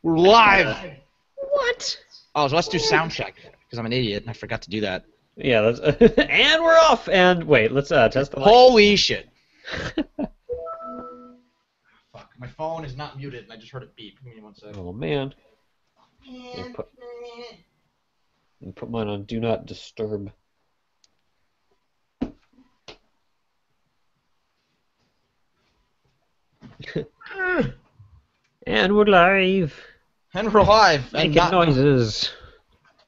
We're live! What? Oh, so let's do sound check, because I'm an idiot and I forgot to do that. Yeah, let's, and we're off! And wait, let's test the mic. Holy shit. Fuck, my phone is not muted and I just heard it beep. Give me 1 second. Oh, man. Put mine on Do Not Disturb. And we're live. And we're live. Making noises.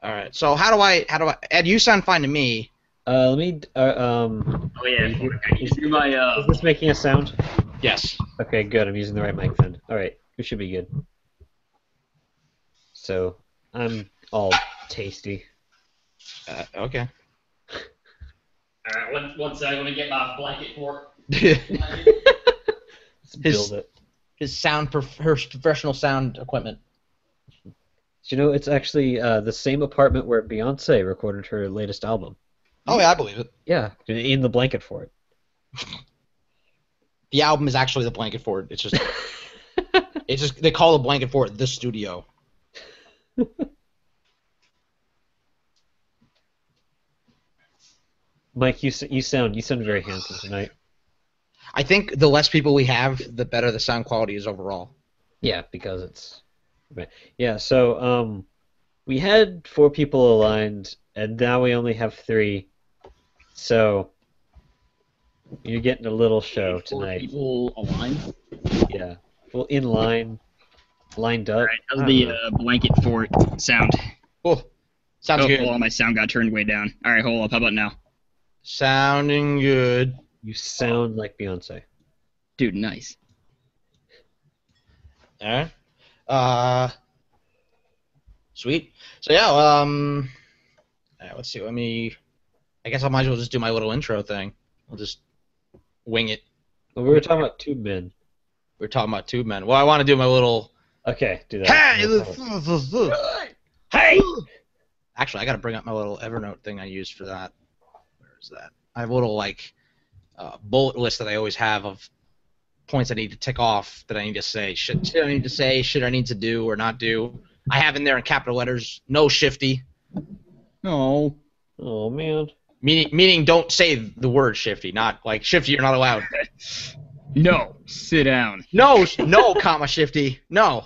Alright, so how do I, Ed, you sound fine to me. Let me, Oh yeah, I need to do my, Is this making a sound? Yes. Okay, good. I'm using the right mic then. Alright, we should be good. So, I'm all tasty. Okay. Alright, one second, let me get my blanket for Let's build it. His professional sound equipment. You know, it's actually the same apartment where Beyonce recorded her latest album. Oh yeah, I believe it. Yeah, in the blanket for it. The album is actually the blanket for it. It's just, they call the blanket for it the studio. Mike, you sound very handsome tonight. I think the less people we have, the better the sound quality is overall. Yeah, because it's... Yeah, so we had 4 people aligned, and now we only have 3. So you're getting a little show tonight. 4 people aligned? Yeah. Well, in line, lined up. Alright, how's the blanket fort sound? Oh, sounds good. Hold on, my sound got turned way down. Alright, hold up, how about now? Sounding good. You sound like Beyonce. Dude, nice. Alright. Sweet. So yeah, alright, let's see, I guess I might as well just do my little intro thing. I'll just wing it. Well, we were talking about tube men. We're talking about tube men. Well, I want to do my little... Okay, do that. Hey! Actually, I gotta bring up my little Evernote thing I used for that. Where is that? I have a little, like, bullet list that I always have of points I need to tick off that I need to say. Shit I need to say, shit I need to do or not do. I have in there in capital letters, no shifty. No. Oh, man. Meaning don't say the word shifty, not like shifty you're not allowed. No, sit down. No, comma shifty, no.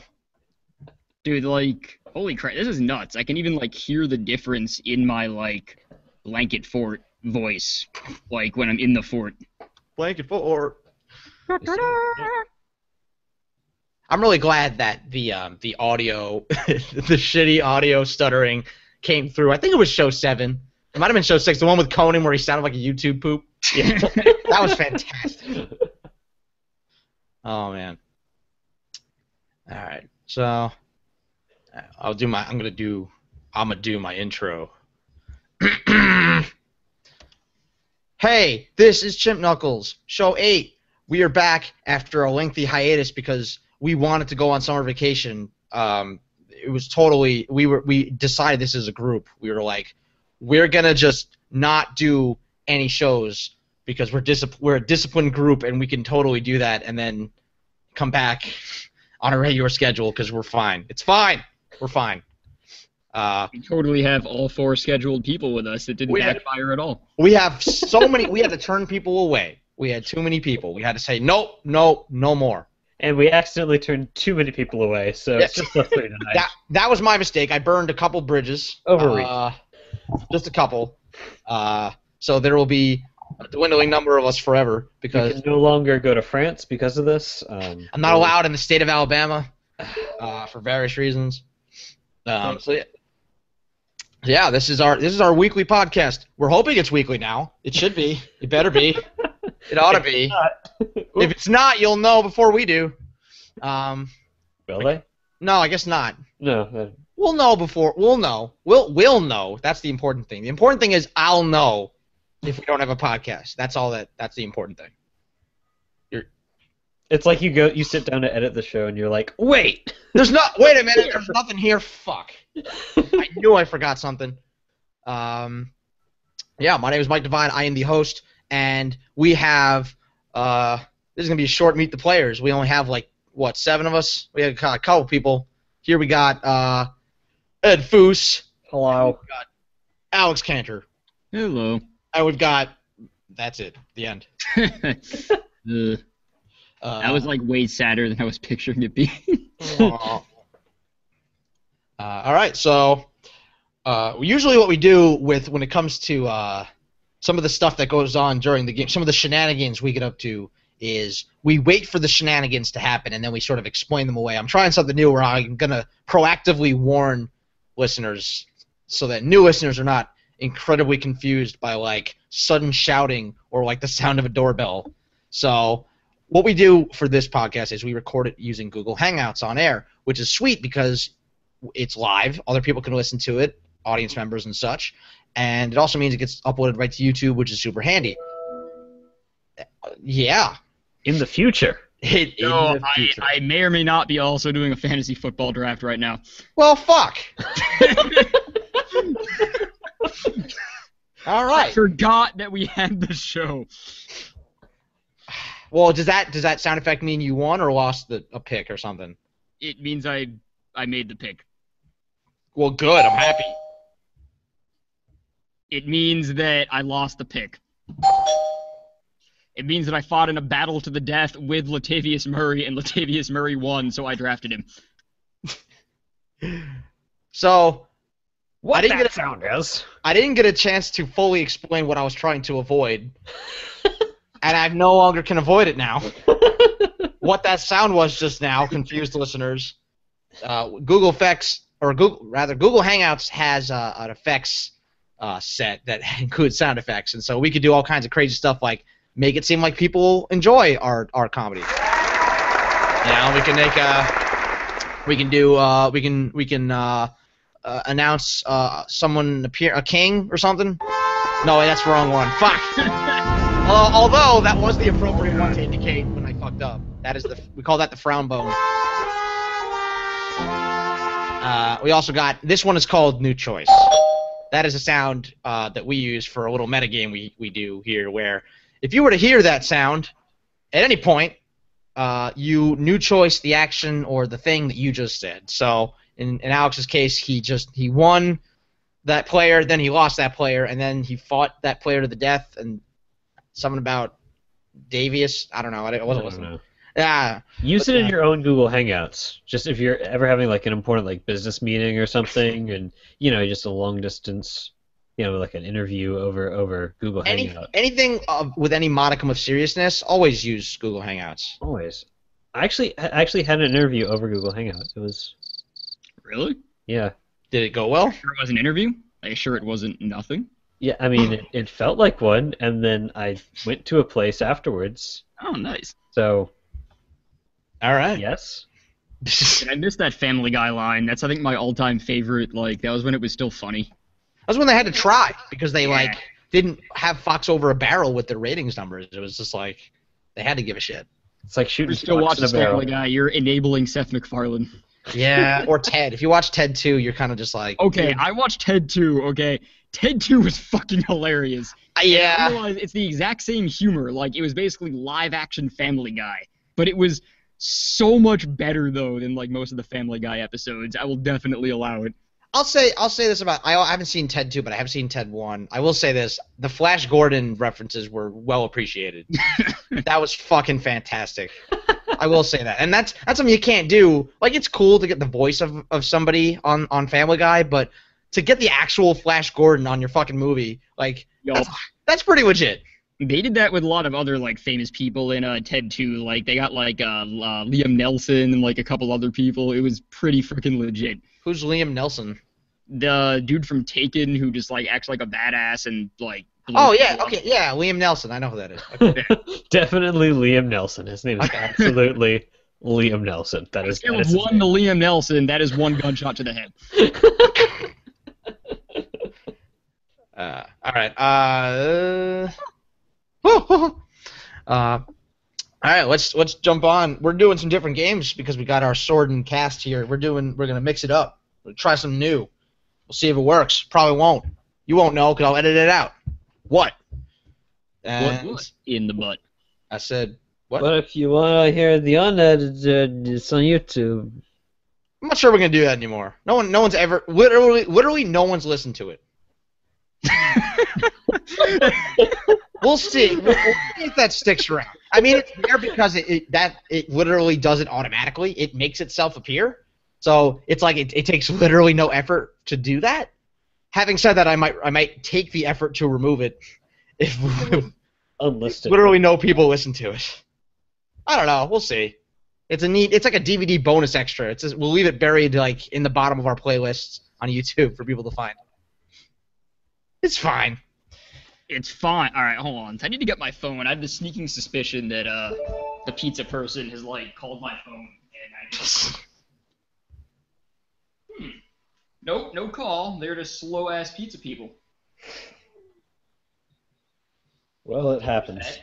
Dude, like, holy crap, this is nuts. I can even, like, hear the difference in my, like, blanket fort voice, like, when I'm in the fort. Blanket fort. I'm really glad that the audio, the shitty audio stuttering came through. I think it was show 7. It might have been show 6, the one with Conan where he sounded like a YouTube poop. Yeah, that was fantastic. Oh man. All right, so I'm gonna do my intro. Hey, this is Chimp Knuckles, show 8. We are back after a lengthy hiatus because we wanted to go on summer vacation. It was totally we decided this as a group. We were like, we're gonna just not do any shows because we're a disciplined group and we can totally do that and then come back on a regular schedule because we're fine. It's fine. We're fine. We totally have all 4 scheduled people with us. It didn't backfire at all. We have so many. We had to turn people away. We had too many people. We had to say nope, no more. And we accidentally turned too many people away, so it's just us 3 tonight. That was my mistake. I burned a couple bridges. Overreach. Just a couple. So there will be a dwindling number of us forever because we can no longer go to France because of this. I'm not allowed in the state of Alabama for various reasons. So yeah, this is our weekly podcast. We're hoping it's weekly now. It should be. It better be. It ought to be. If it's not, you'll know before we do. Will they? No, I guess not. No. We'll know before. We'll know. We'll know. That's the important thing. The important thing is I'll know if we don't have a podcast. That's all. That's the important thing. It's like you sit down to edit the show and you're like, wait. Wait a minute. There's nothing here. Fuck. I knew I forgot something. Yeah, my name is Mike Devine. I am the host, and we have. This is gonna be a short meet the players. We only have like 7 of us. We have a couple people. Here we got Ed Foose. Hello. We've got Alex Cantor. Hello. And we've got... That's it. The end. That was like way sadder than I was picturing it being. All right, so usually what we do when it comes to some of the stuff that goes on during the game, some of the shenanigans we get up to, is we wait for the shenanigans to happen and then we sort of explain them away. I'm trying something new where I'm going to proactively warn listeners so that new listeners are not incredibly confused by like sudden shouting or like the sound of a doorbell. So what we do for this podcast is we record it using Google Hangouts on air, which is sweet because it's live. Other people can listen to it, audience members and such. And it also means it gets uploaded right to YouTube, which is super handy. Yeah. In the future. I may or may not be also doing a fantasy football draft right now. Well, fuck. All right. I forgot that we had the show. Well, does that sound effect mean you won or lost a pick or something? It means I made the pick. Well, good. I'm happy. It means that I lost the pick. It means that I fought in a battle to the death with Latavius Murray, and Latavius Murray won, so I drafted him. So, What that sound is? I didn't get a chance to fully explain what I was trying to avoid, and I no longer can avoid it now. What that sound was just now confused listeners. Google Hangouts has an effects set that includes sound effects, and so we could do all kinds of crazy stuff like make it seem like people enjoy our comedy. We can make we can announce someone a king or something. No, that's the wrong one. Fuck. Although that was the appropriate one to indicate when I fucked up. That is we call that the frown bone. We also got this one is called New Choice. That is a sound that we use for a little metagame we do here, where if you were to hear that sound at any point, you new choice the action or the thing that you just said. So in Alex's case, he won that player, then he lost that player, and then he fought that player to the death, and something about Davius. I don't know. I wasn't listening. Yeah. Use it in your own Google Hangouts. Just if you're ever having like an important like business meeting or something, and just a long distance, like an interview over Google Hangouts. Anything with any modicum of seriousness, always use Google Hangouts. Always. I actually had an interview over Google Hangouts. It was. Really? Yeah. Did it go well? Sure it was an interview? Are you sure it wasn't nothing? Yeah, I mean, it felt like one, and then I went to a place afterwards. Oh, nice. So. All right. Yes. I missed that Family Guy line. That's, I think, my all-time favorite. Like, that was when it was still funny. That was when they had to try because they didn't have Fox over a barrel with their ratings numbers. It was just like they had to give a shit. It's like shooting. You're still watching Family Guy. You're enabling Seth MacFarlane. Yeah, or Ted. If you watch Ted 2, you're kind of just like... Okay, I watched Ted 2, okay? Ted 2 was fucking hilarious. Yeah. I realized it's the exact same humor. Like, it was basically live-action Family Guy. But it was so much better, though, than, like, most of the Family Guy episodes. I will definitely allow it. I'll say this about... I haven't seen Ted 2, but I have seen Ted 1. I will say this. The Flash Gordon references were well appreciated. That was fucking fantastic. I will say that. And that's something you can't do. Like, it's cool to get the voice of somebody on Family Guy, but to get the actual Flash Gordon on your fucking movie, like, that's pretty legit. They did that with a lot of other, like, famous people in Ted 2. Like, they got, like, Liam Nelson and, like, a couple other people. It was pretty freaking legit. Who's Liam Nelson? The dude from Taken who just, like, acts like a badass and, like... Oh, yeah, okay, yeah, Liam Nelson. I know who that is. Okay. Definitely Liam Nelson. His name is absolutely Liam Nelson. That is scale of 1 to Liam Nelson, that is 1 gunshot to the head. All right. All right, let's jump on. We're doing some different games because we got our sword and cast here. We're gonna mix it up. We'll try some new. We'll see if it works. Probably won't. You won't know because I'll edit it out. What? And what in the butt? I said what? But if you want to hear the unedited, it's on YouTube. I'm not sure we're gonna do that anymore. No one's ever literally no one's listened to it. We'll see. We'll see if that sticks around. I mean, it's there because it literally does it automatically. It makes itself appear. So it's like it takes literally no effort to do that. Having said that, I might take the effort to remove it if Unlisted. literally no people listen to it. I don't know. We'll see. It's like a DVD bonus extra. We'll leave it buried like in the bottom of our playlists on YouTube for people to find. It's fine. It's fine. All right, hold on. I need to get my phone. I have the sneaking suspicion that the pizza person has like called my phone, and I just. Nope, no call. They're just slow ass pizza people. Well, it happens.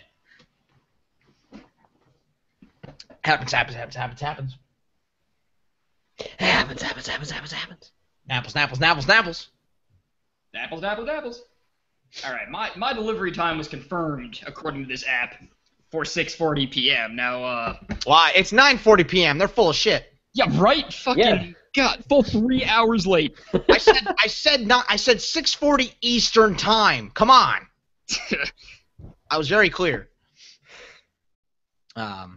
Happens. Happens. Napples. Apples. All right, my delivery time was confirmed according to this app for 6:40 p.m. Now, Why? It's 9:40 p.m. They're full of shit. yeah, right. Fucking Yeah. God, full 3 hours late. I said 6:40 Eastern time. Come on. I was very clear. All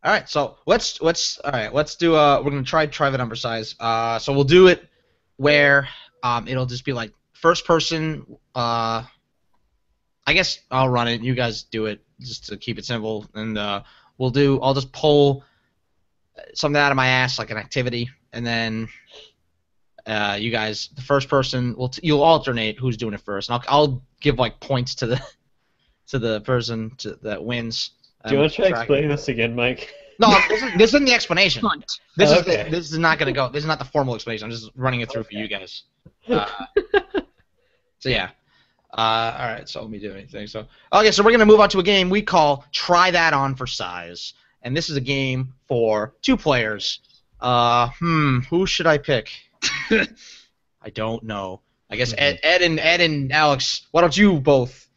right, so let's do we're gonna try the number size. So we'll do it where it'll just be like first person. I guess I'll run it. You guys do it just to keep it simple, and I'll just pull something out of my ass like an activity, and then you guys, the first person, you'll alternate who's doing it first, and I'll give like points to the person that wins. Do you want to try explaining this again, Mike? No, this isn't the explanation. Hunt. This Okay. this is not gonna go. This is not the formal explanation. I'm just running it through for you guys. So yeah. All right. So let me do anything. So okay. So we're gonna move on to a game we call Try That On for Size, and this is a game for 2 players. Who should I pick? I don't know. I guess Ed and Alex. Why don't you both?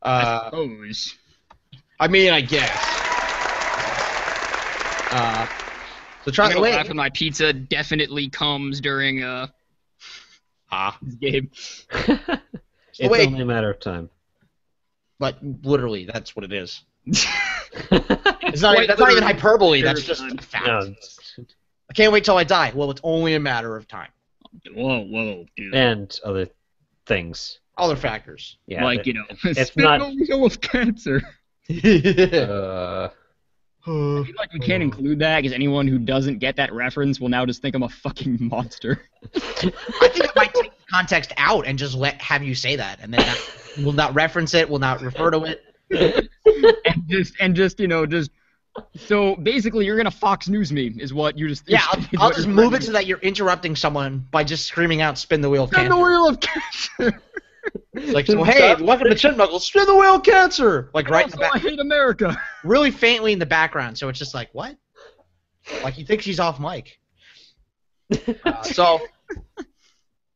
I suppose. I mean, I guess. So try I'm the gonna way. laugh when my pizza definitely comes during this game. It's wait. only a matter of time. But literally, that's what it is. It's That's not even hyperbole. That's just time. a fact. No, I can't wait till I die. Well, it's only a matter of time. Whoa, dude. and other things. Other factors. Yeah, Like, it's spit not. wheel of cancer. Uh, I feel like we can't include that because anyone who doesn't get that reference will now just think I'm a fucking monster. I think it might take the context out and just have you say that, and then we'll not reference it. We'll not refer to it. and just so basically you're gonna Fox News me is what you just Yeah, is I'll what just you're move it saying. so that you're interrupting someone by just screaming out "Spin the wheel of Spin cancer." the wheel of cancer. Like, so, hey, welcome to Chimp Knuckles. Spin the wheel of cancer. Like right in the Also, I back, hate America. really faintly in the background. So it's just like, what? Like he thinks he's off mic. All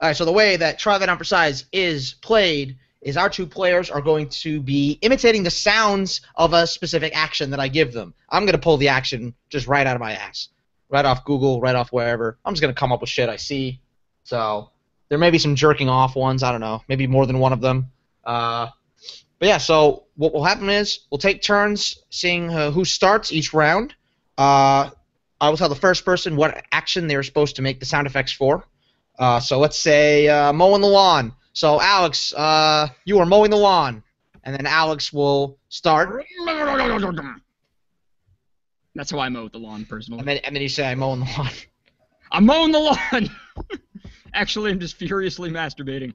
right. So the way that Try That On for Size is played is our 2 players are going to be imitating the sounds of a specific action that I give them. I'm going to pull the action just right out of my ass. Right off Google, right off wherever. I'm just going to come up with shit I see. So there may be some jerking off ones. I don't know. Maybe more than one of them. But yeah, so what will happen is we'll take turns seeing who starts each round. I will tell the first person what action they're supposed to make the sound effects for. So let's say mowing the lawn. So Alex, you are mowing the lawn, and then Alex will start, That's how I mow the lawn personally. and then you say I'm mowing the lawn. I'm mowing the lawn. Actually, I'm just furiously masturbating.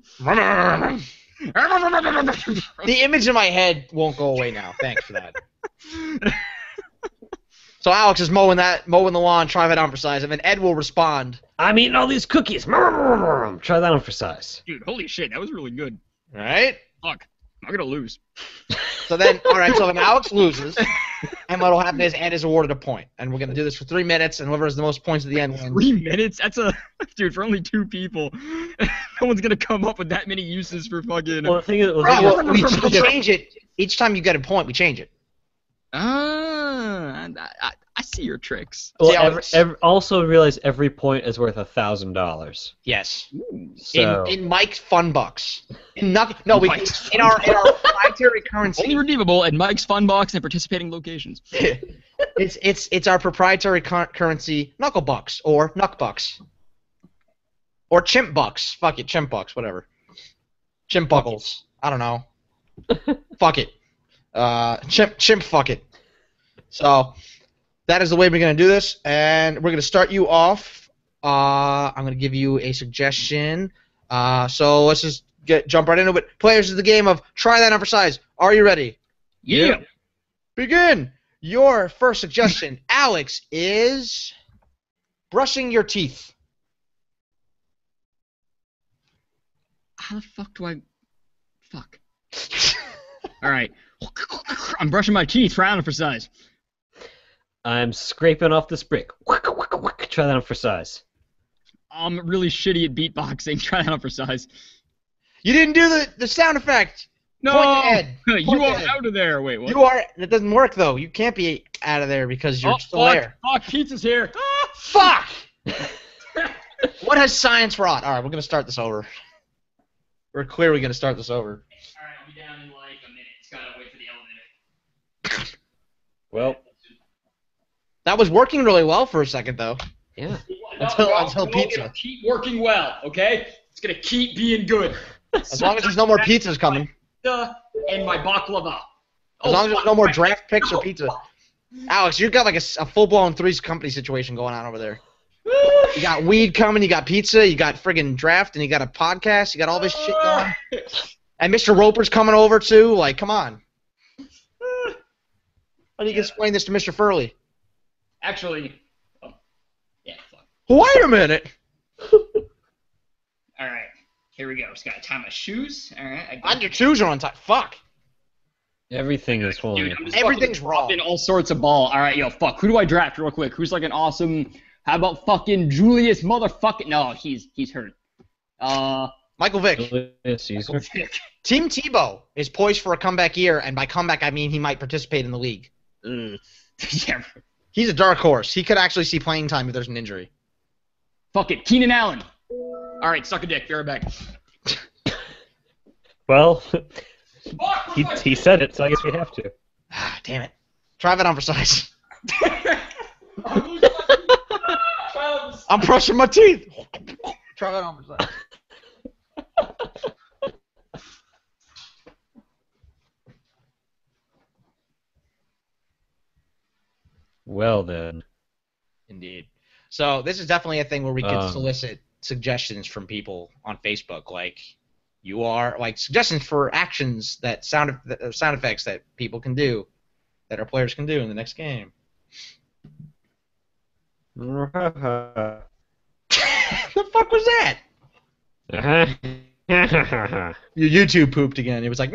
The image in my head won't go away now. Thanks for that. So Alex is mowing the lawn, Try That On for Size, and then Ed will respond. I'm eating all these cookies. Try that on for size. Dude, holy shit, that was really good. All right. Fuck, I'm gonna lose. So then Alex loses, and what'll happen is Ed is awarded a point, and we're gonna do this for 3 minutes, and whoever has the most points at the end wins. 3 minutes? That's dude, for only 2 people. No one's gonna come up with that many uses for fucking. Well, the thing is, We change it each time you get a point. We change it. I see your tricks. Well, See, Alex? also realize every point is worth $1,000. Yes. So In Mike's Fun Bucks. In Mike's in Fun our Bucks. proprietary currency. Only redeemable at Mike's Fun Box and participating locations. It's our proprietary currency, Knuckle Bucks or Knuck Bucks. Or Chimp Bucks. Fuck it, Chimp Bucks, whatever. Chimp Buckles. I don't know. Fuck it. Chimp fuck it. So that is the way we're gonna do this, and we're gonna start you off. I'm gonna give you a suggestion. So let's just jump right into it. Players is the game of try that on for size. Are you ready? Yeah. Begin. Your first suggestion, Alex, is brushing your teeth. How the fuck do I... Fuck. Alright. I'm brushing my teeth. Try on for size. I'm scraping off this brick. Try that on for size. I'm really shitty at beatboxing. Try that on for size. You didn't do the sound effect. No! Point to Ed. You Point to are Ed. out of there. Wait, what? You are. That doesn't work though. You can't be out of there because you're still fuck, there. Fuck, pizza's here. Fuck! What has science wrought? All right, we're gonna start this over. We're clearly gonna start this over. Alright, I'll be down in like a minute. Just gotta wait for the elevator. Well, That was working really well for a second though. yeah. Until pizza. It'll keep working well, okay? It's gonna keep being good. As long as there's no more pizzas coming. And my baklava. As long as there's no more draft picks or pizza. Alex, you've got like a full-blown Three's Company situation going on over there. You got weed coming, you got pizza, you got friggin' draft, and you got a podcast, you got all this shit going. And Mr. Roper's coming over too. Like, come on. How do you explain this to Mr. Furley? Actually, yeah, fuck. Wait a minute. Alright, here we go. Just gotta tie my shoes. Alright, I On your shoes are on time. Fuck. Everything is falling. Dude, I'm just Everything's fucking wrong. dropping all sorts of ball. Alright, yo, fuck. Who do I draft real quick? Who's like an awesome... How about fucking Julius motherfucking... No, he's hurt. Michael Vick. Julius Caesar. Team Tebow is poised for a comeback year, and by comeback I mean he might participate in the league. Yeah. He's a dark horse. He could actually see playing time if there's an injury. Fuck it. Keenan Allen. Alright, suck a dick. Be right back. Well, he said it, so I guess we have to. Ah, damn it. Try that on for size. I'm brushing my teeth. Try that on for size. Well then. Indeed. So this is definitely a thing where we could Um, solicit suggestions from people on Facebook, like suggestions for actions that sound effects that people can do, that our players can do in the next game. The fuck was that? Your YouTube pooped again. It was like.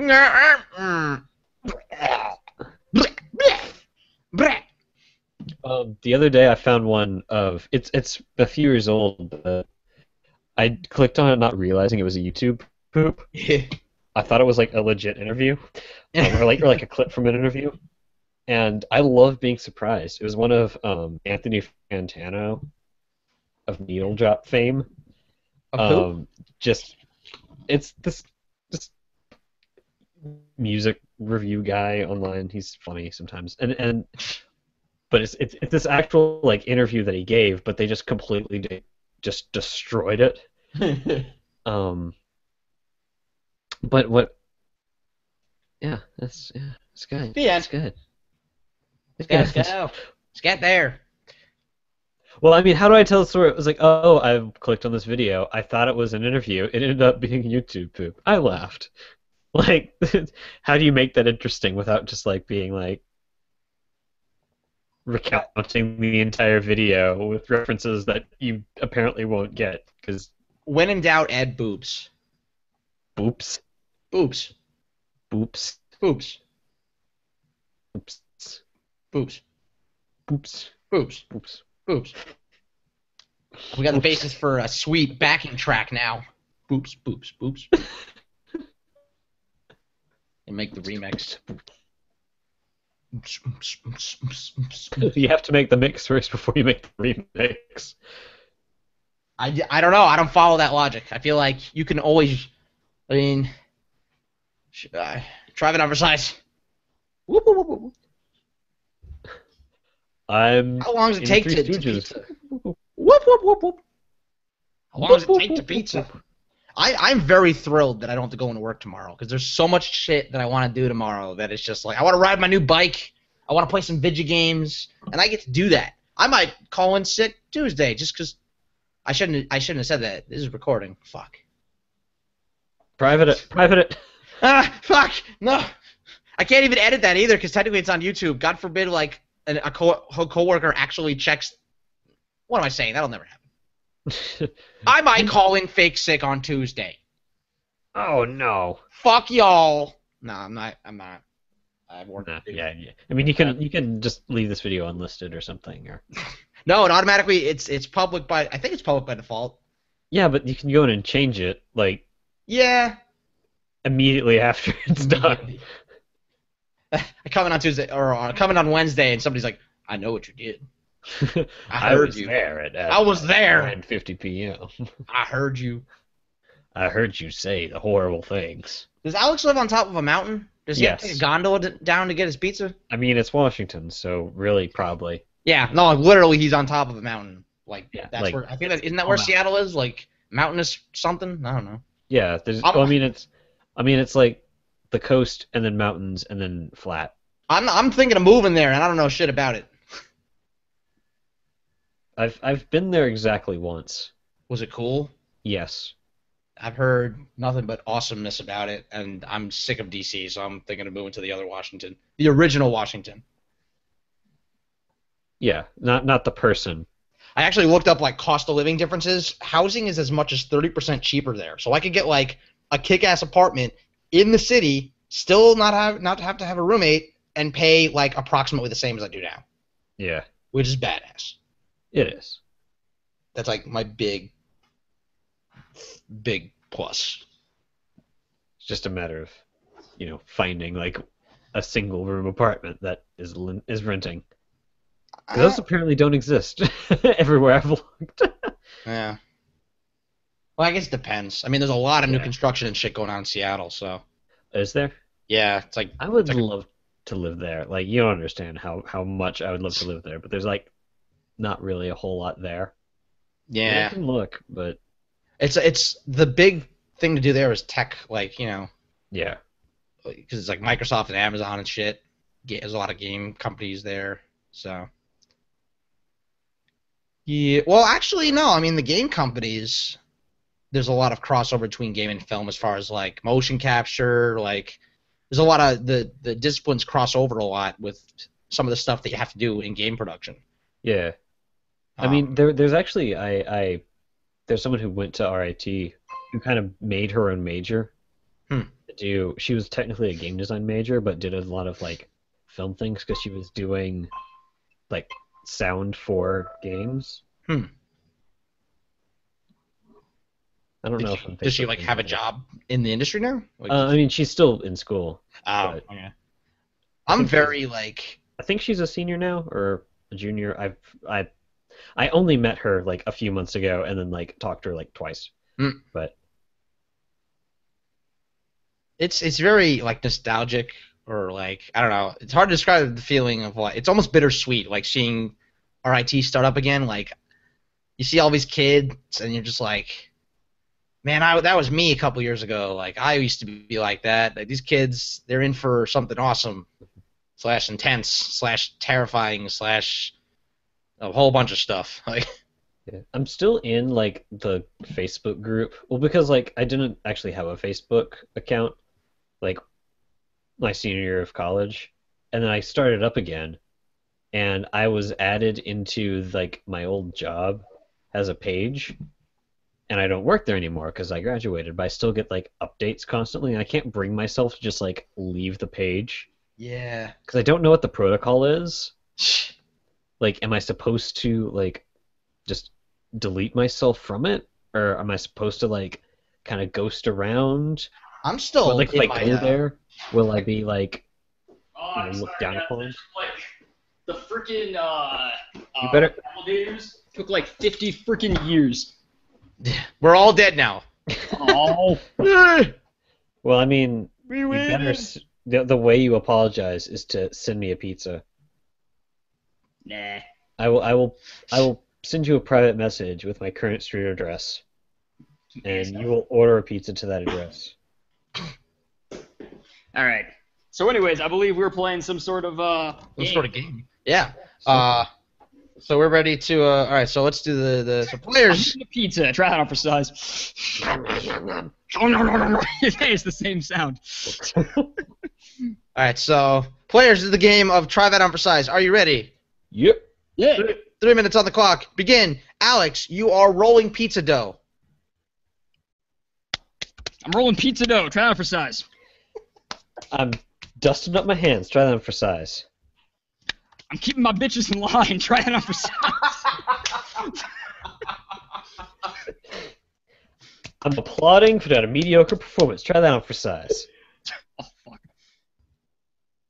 The other day I found one of it's a few years old. But I clicked on it not realizing it was a YouTube poop. I thought it was like a legit interview, or like a clip from an interview. And I love being surprised. It was one of Anthony Fantano of Needle Drop fame. It's this music review guy online. He's funny sometimes, but it's this actual like interview that he gave, but they just completely just destroyed it. But what? Yeah, it's good. The end. It's good. Let's go. Let's get there. Well, I mean, how do I tell the story? It was like, oh, I clicked on this video. I thought it was an interview. It ended up being YouTube poop. I laughed. Like, how do you make that interesting without just like being like recounting the entire video with references that you apparently won't get? Because When in doubt, add boobs. boops, Boobs. boops, Boobs. boops, Boobs. boops, Boobs. boops. Boobs. We got the basis for a sweet backing track now. Boobs, boobs, boobs. And make the remix. You have to make the mix first before you make the remix. I don't know. I don't follow that logic. I feel like you can always. I mean, drive it on for size. Whoop, whoop, whoop, whoop. I'm How long does it in take Three to Stooges. pizza? Whoop, whoop, whoop, whoop. How long does it Whoop, take whoop, to whoop, pizza? whoop. I'm very thrilled that I don't have to go into work tomorrow because there's so much shit that I want to do tomorrow that it's just like I want to ride my new bike, I want to play some video games, and I get to do that. I might call in sick Tuesday just because I shouldn't have said that. This is recording. Fuck. Private it. Private it. Ah, fuck. No, I can't even edit that either because technically it's on YouTube. God forbid, like a coworker actually checks. What am I saying? That'll never happen. I might call in fake sick on Tuesday. Oh no. Fuck y'all. No, I'm not. I have work Nah, to do. yeah. I mean, you can just leave this video unlisted or something, or No, it automatically it's public by. I think it's public by default. yeah, but you can go in and change it like Yeah. immediately after it's done. I come in on Tuesday or come in on Wednesday, and somebody's like, "I know what you did. I I heard was you. there at I was there. 9:50 p.m. I heard you." I heard you say the horrible things. Does Alex live on top of a mountain? Does he have to Yes. take a gondola down to get his pizza? I mean, it's Washington, so really probably. Yeah. No, literally, he's on top of a mountain. Like Yeah, that's like, where I think that isn't that on where a- Seattle is? Like mountainous something? I don't know. Yeah, there's. I'm- Well, I mean, it's like the coast and then mountains and then flat. I'm thinking of moving there, and I don't know shit about it. I've been there exactly once. Was it cool? Yes. I've heard nothing but awesomeness about it, and I'm sick of DC, so I'm thinking of moving to the other Washington, the original Washington. Yeah, not the person. I actually looked up like cost of living differences. Housing is as much as 30% cheaper there, so I could get like a kick-ass apartment in the city, still not have to have a roommate, and pay like approximately the same as I do now, Yeah, which is badass. it is. That's like my big plus. It's just a matter of, finding like a single room apartment that is renting. 'Cause those apparently don't exist everywhere I've looked. Yeah. Well, I guess it depends. I mean, there's a lot of new Yeah. construction and shit going on in Seattle, so Is there? yeah, it's like I would It's like- love to live there. Like, you don't understand how much I would love to live there, but there's like not really a whole lot there. And I yeah. can look, but It's the big thing to do there is tech, like yeah. because it's like Microsoft and Amazon and shit. There's a lot of game companies there, so. Yeah, well, actually, no. I mean, the game companies, there's a lot of crossover between game and film as far as like motion capture. Like, there's a lot of the disciplines cross over a lot with some of the stuff that you have to do in game production. Yeah. I mean, there's actually there's someone who went to RIT who kind of made her own major. She was technically a game design major, but did a lot of like film things because she was doing like sound for games. I don't know if I'm Does she Facebook like have a friends with her. job in the industry now? Like, I mean, she's still in school. oh, but okay. I I'm think very like. I think she's a senior now or a junior. I only met her like a few months ago and then like talked to her like twice. But It's very like nostalgic or like I don't know. It's hard to describe the feeling of like it's almost bittersweet like seeing RIT start up again. Like you see all these kids and you're just like, man, that was me a couple years ago. Like I used to be like that. Like these kids, they're in for something awesome, / intense, / terrifying, / a whole bunch of stuff. Like yeah. I'm still in like the Facebook group. Well, because like I didn't actually have a Facebook account like my senior year of college, and then I started up again, and I was added into like my old job as a page, and I don't work there anymore because I graduated, but I still get like updates constantly, and I can't bring myself to just like leave the page yeah. because I don't know what the protocol is. Like, am I supposed to like just delete myself from it, or am I supposed to like kind of ghost around? I'm still But like if in I my go there, will I be like look down upon. Like the freaking You better. elevators took like 50 freaking years. We're all dead now. Oh. Well, I mean, We you better. waited. The way you apologize is to send me a pizza. Nah. I will send you a private message with my current street address, and you will order a pizza to that address. All right. So, anyways, I believe we're playing some sort of game. Yeah. So we're ready to. All right. So let's do the players. The pizza. Try that on for size. It's the same sound. All right. So players of the game of Try That On for Size. Are you ready? Yep. Yeah. 3 minutes on the clock. Begin. Alex, you are rolling pizza dough. I'm rolling pizza dough. Try that on for size. I'm dusting up my hands. Try that on for size. I'm keeping my bitches in line. Try that on for size. I'm applauding for that a mediocre performance. Try that on for size. Oh, fuck.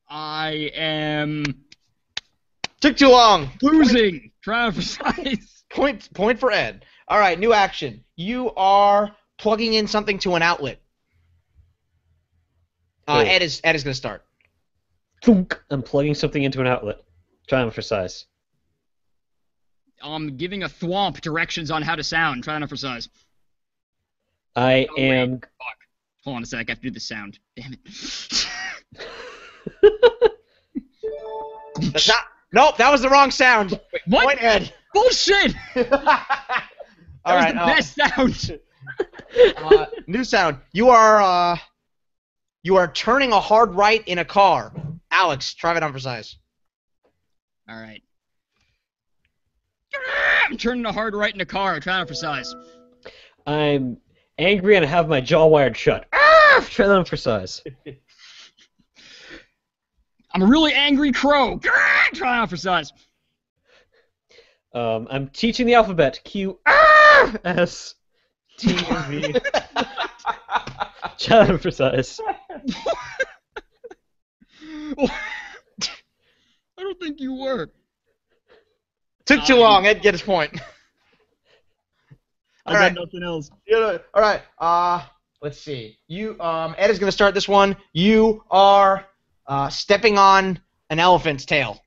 I am Took too long. losing. Try that on for size. Point for Ed. All right. New action. You are plugging in something to an outlet. Cool. Ed is going to start. Thunk. I'm plugging something into an outlet. Try on for size. I'm giving a thwomp directions on how to sound. Try that on for size. I Oh, wait. am. Fuck. Hold on a sec. I have to do the sound. Damn it. That's not. Nope. That was the wrong sound. Wait, what? Point Ed. Bullshit! That All was right. the best sound. New sound. You are turning a hard right in a car. Alex, try it on for size. All right. I'm turning a hard right in a car. Try that on for size. I'm angry and I have my jaw wired shut. Try that on for size. I'm a really angry crow. Try that on for size. I'm teaching the alphabet. Q S T V. Try that on for size. I don't think you were. Took too long. Ed, get his point. I All right. got nothing else. All right. Let's see. You Ed is gonna start this one. You are stepping on an elephant's tail.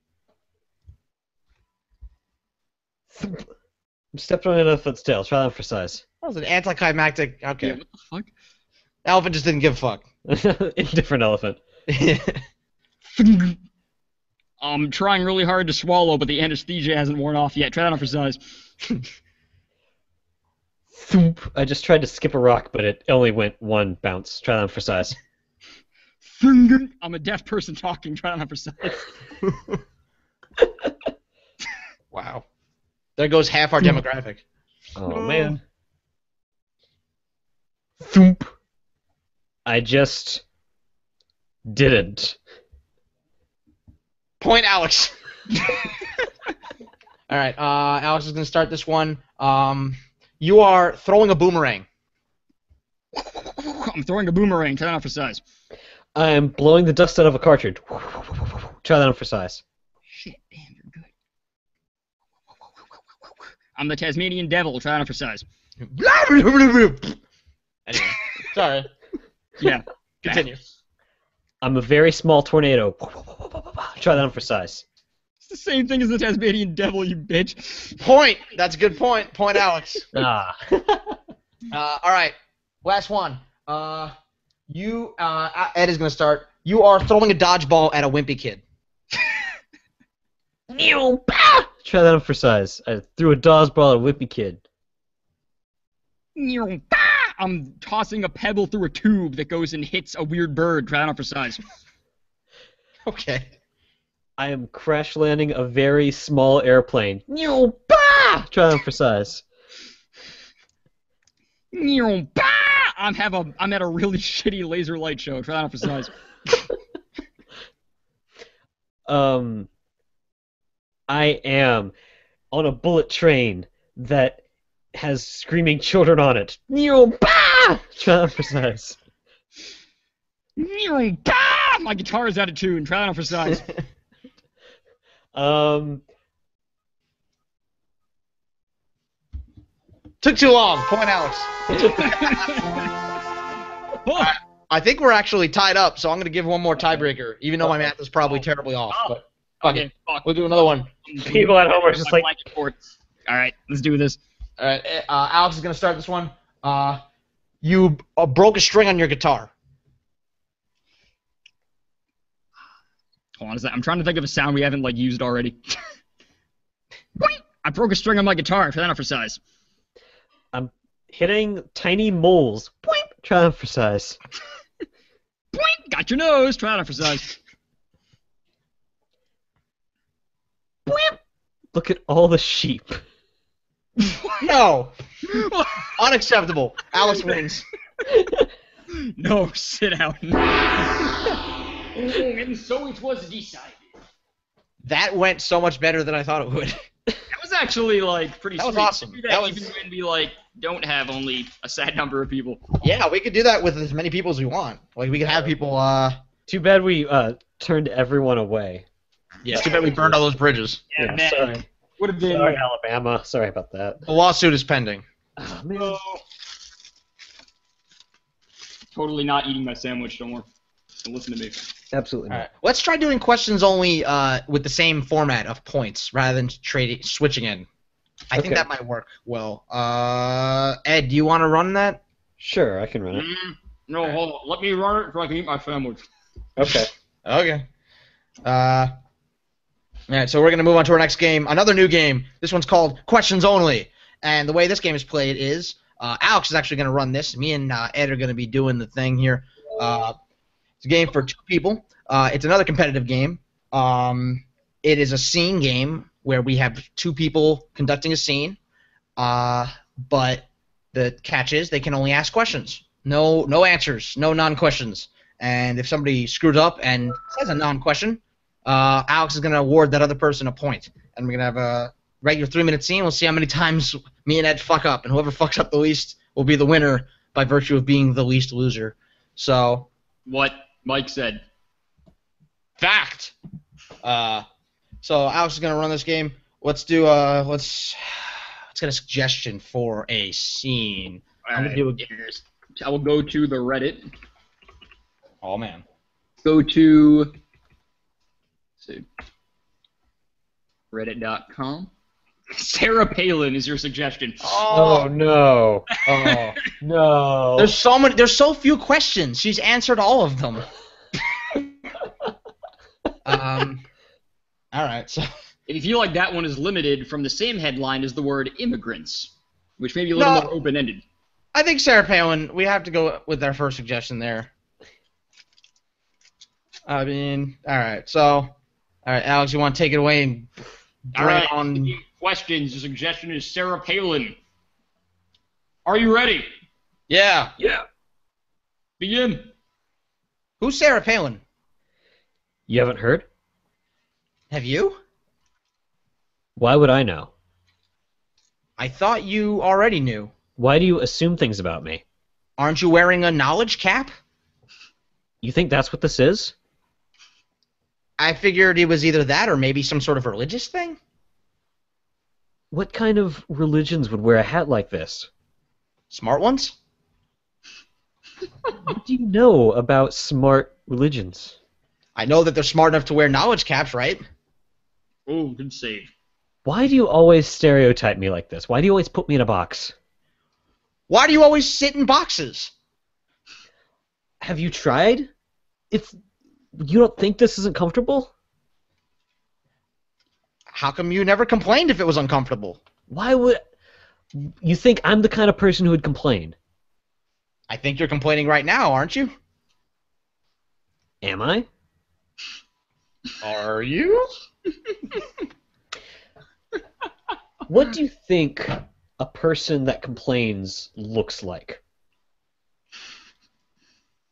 I'm stepping on an elephant's tail. Try that on for size. That was an anticlimactic. Yeah, Okay. what the fuck? Elephant just didn't give a fuck. Indifferent elephant. I'm trying really hard to swallow, but the anesthesia hasn't worn off yet. Try that on for size. Thump. I just tried to skip a rock, but it only went one bounce. Try that on for size. I'm a deaf person talking. Try that on for size. Wow. There goes half our demographic. Oh, man. Thump. I just didn't. Point, Alex. All right. Alex is gonna start this one. You are throwing a boomerang. I'm throwing a boomerang. Try that on for size. I'm blowing the dust out of a cartridge. Try that on for size. Shit, damn, you're good. I'm the Tasmanian devil. Try that on for size. Anyway, sorry. Yeah. Continue. I'm a very small tornado. Try that on for size. It's the same thing as the Tasmanian devil, you bitch. Point. That's a good point. Point, Alex. Ah. All right. Last one. Ed is gonna start. You are throwing a dodgeball at a wimpy kid. Try that on for size. I threw a dodgeball at a whippy kid. I'm tossing a pebble through a tube that goes and hits a weird bird. Try that on for size. Okay. I am crash landing a very small airplane. Try that on for size. I'm at a really shitty laser light show. Try that on for size. I am on a bullet train that has screaming children on it. Try that on for size. My guitar is out of tune. Try that on for size. Took too long. Point Alex. Oh, I think we're actually tied up, so I'm going to give one more tiebreaker, even though my math is probably terribly off. But fuck it. fuck. We'll do another one. People at home are just like, All right, let's do this. All right, Alex is going to start this one. You broke a string on your guitar. Hold on a second. I'm trying to think of a sound we haven't used already. I broke a string on my guitar. Try that on for size. I'm hitting tiny moles. Try that for size. Boink! Got your nose. Try that on for size. Look at all the sheep. No. Unacceptable. Alex wins. No, sit down. And so it was decided. That went so much better than I thought it would. That was actually pretty That was sweet. awesome. Do that, That was- even when we don't have only a sad number of people. Yeah, we could do that with as many people as we want. We could have people. Too bad we turned everyone away. Yeah, too bad we burned all those bridges. Yeah, Yeah, sorry. Would have been. Sorry, Alabama. Sorry about that. The lawsuit is pending. Oh, man. No. Totally not eating my sandwich. Don't worry. Don't listen to me. Absolutely All not. right, let's try doing questions only with the same format of points rather than switching in. I think Okay. that might work well. Ed, do you want to run that? Sure, I can run it. No, hold on. Let me run it so I can eat my sandwich. Okay. Okay. All right, so we're going to move on to our next game. Another new game. This one's called Questions Only. And the way this game is played is Alex is actually going to run this. Me and Ed are going to be doing the thing here. It's a game for two people. It's another competitive game. It is a scene game where we have two people conducting a scene. But the catch is they can only ask questions. No answers. No non-questions. And if somebody screws up and says a non-question, Alex is going to award that other person a point. And we're going to have a regular 3-minute scene. We'll see how many times me and Ed fuck up. And whoever fucks up the least will be the winner by virtue of being the least loser. So, What Mike said. fact. So Alex is going to run this game. Let's do, let's get a suggestion for a scene. I'm gonna do it. I will go to the Reddit. Oh, man. Go to let's see, Reddit.com. Sarah Palin is your suggestion. Oh, no. Oh, no. There's so few questions. She's answered all of them. All right. So If you feel like that one is limited from the same headline as the word immigrants, which may be a little No. more open-ended. I think Sarah Palin. We have to go with our first suggestion there. I mean, all right. So, all right, Alex, you want to take it away and All bring right. it on? Questions. The suggestion is Sarah Palin. Are you ready? Yeah. Yeah. Begin. Who's Sarah Palin? You haven't heard? Have you? Why would I know? I thought you already knew. Why do you assume things about me? Aren't you wearing a knowledge cap? You think that's what this is? I figured it was either that or maybe some sort of religious thing. What kind of religions would wear a hat like this? Smart ones? What do you know about smart religions? I know that they're smart enough to wear knowledge caps, right? Oh, good save. Why do you always stereotype me like this? Why do you always put me in a box? Why do you always sit in boxes? Have you tried? It's you don't think this isn't comfortable? How come you never complained if it was uncomfortable? Why would you think I'm the kind of person who would complain? I think you're complaining right now, aren't you? Am I? Are you? What do you think a person that complains looks like?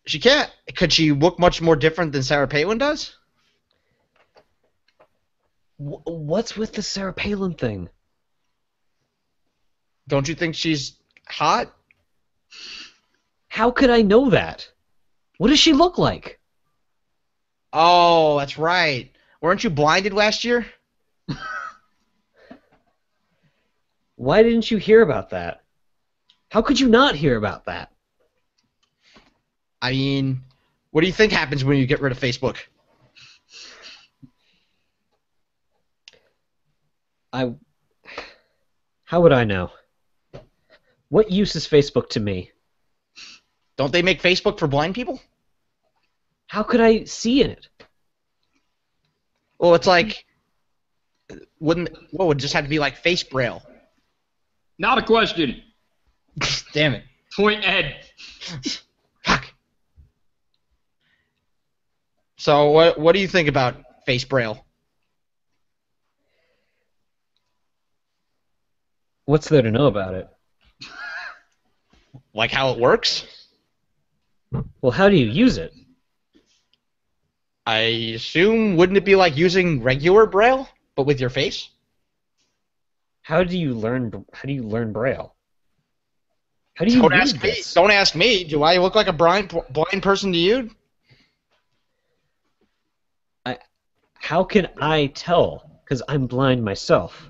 She can't. Could she look much more different than Sarah Palin does? What's with the Sarah Palin thing? Don't you think she's hot? How could I know that? What does she look like? Oh, that's right. Weren't you blinded last year? Why didn't you hear about that? How could you not hear about that? I mean, what do you think happens when you get rid of Facebook? How would I know? What use is Facebook to me? Don't they make Facebook for blind people? How could I see in it? Well, it's like, would it just have to be like face braille? Not a question. Damn it. Point Ed. Fuck. So what do you think about face braille? What's there to know about it? Like how it works? Well, how do you use it? I assume, wouldn't it be like using regular braille, but with your face? How do you learn Braille? How do you Don't read ask me. this? Don't ask me. Do I look like a blind person to you? How can I tell? Because I'm blind myself.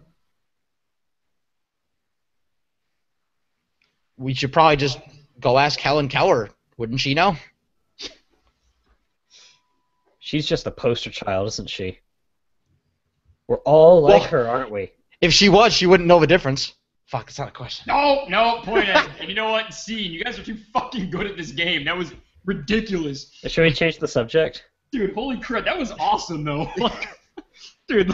We should probably just go ask Helen Keller. Wouldn't she know? She's just a poster child, isn't she? We're all like Well- her, aren't we? If she was, she wouldn't know the difference. Fuck, that's not a question. No, point Ed. And you know what? Scene. You guys are too fucking good at this game. That was ridiculous. Should we change the subject? Dude, holy crap. That was awesome, though. Like, dude.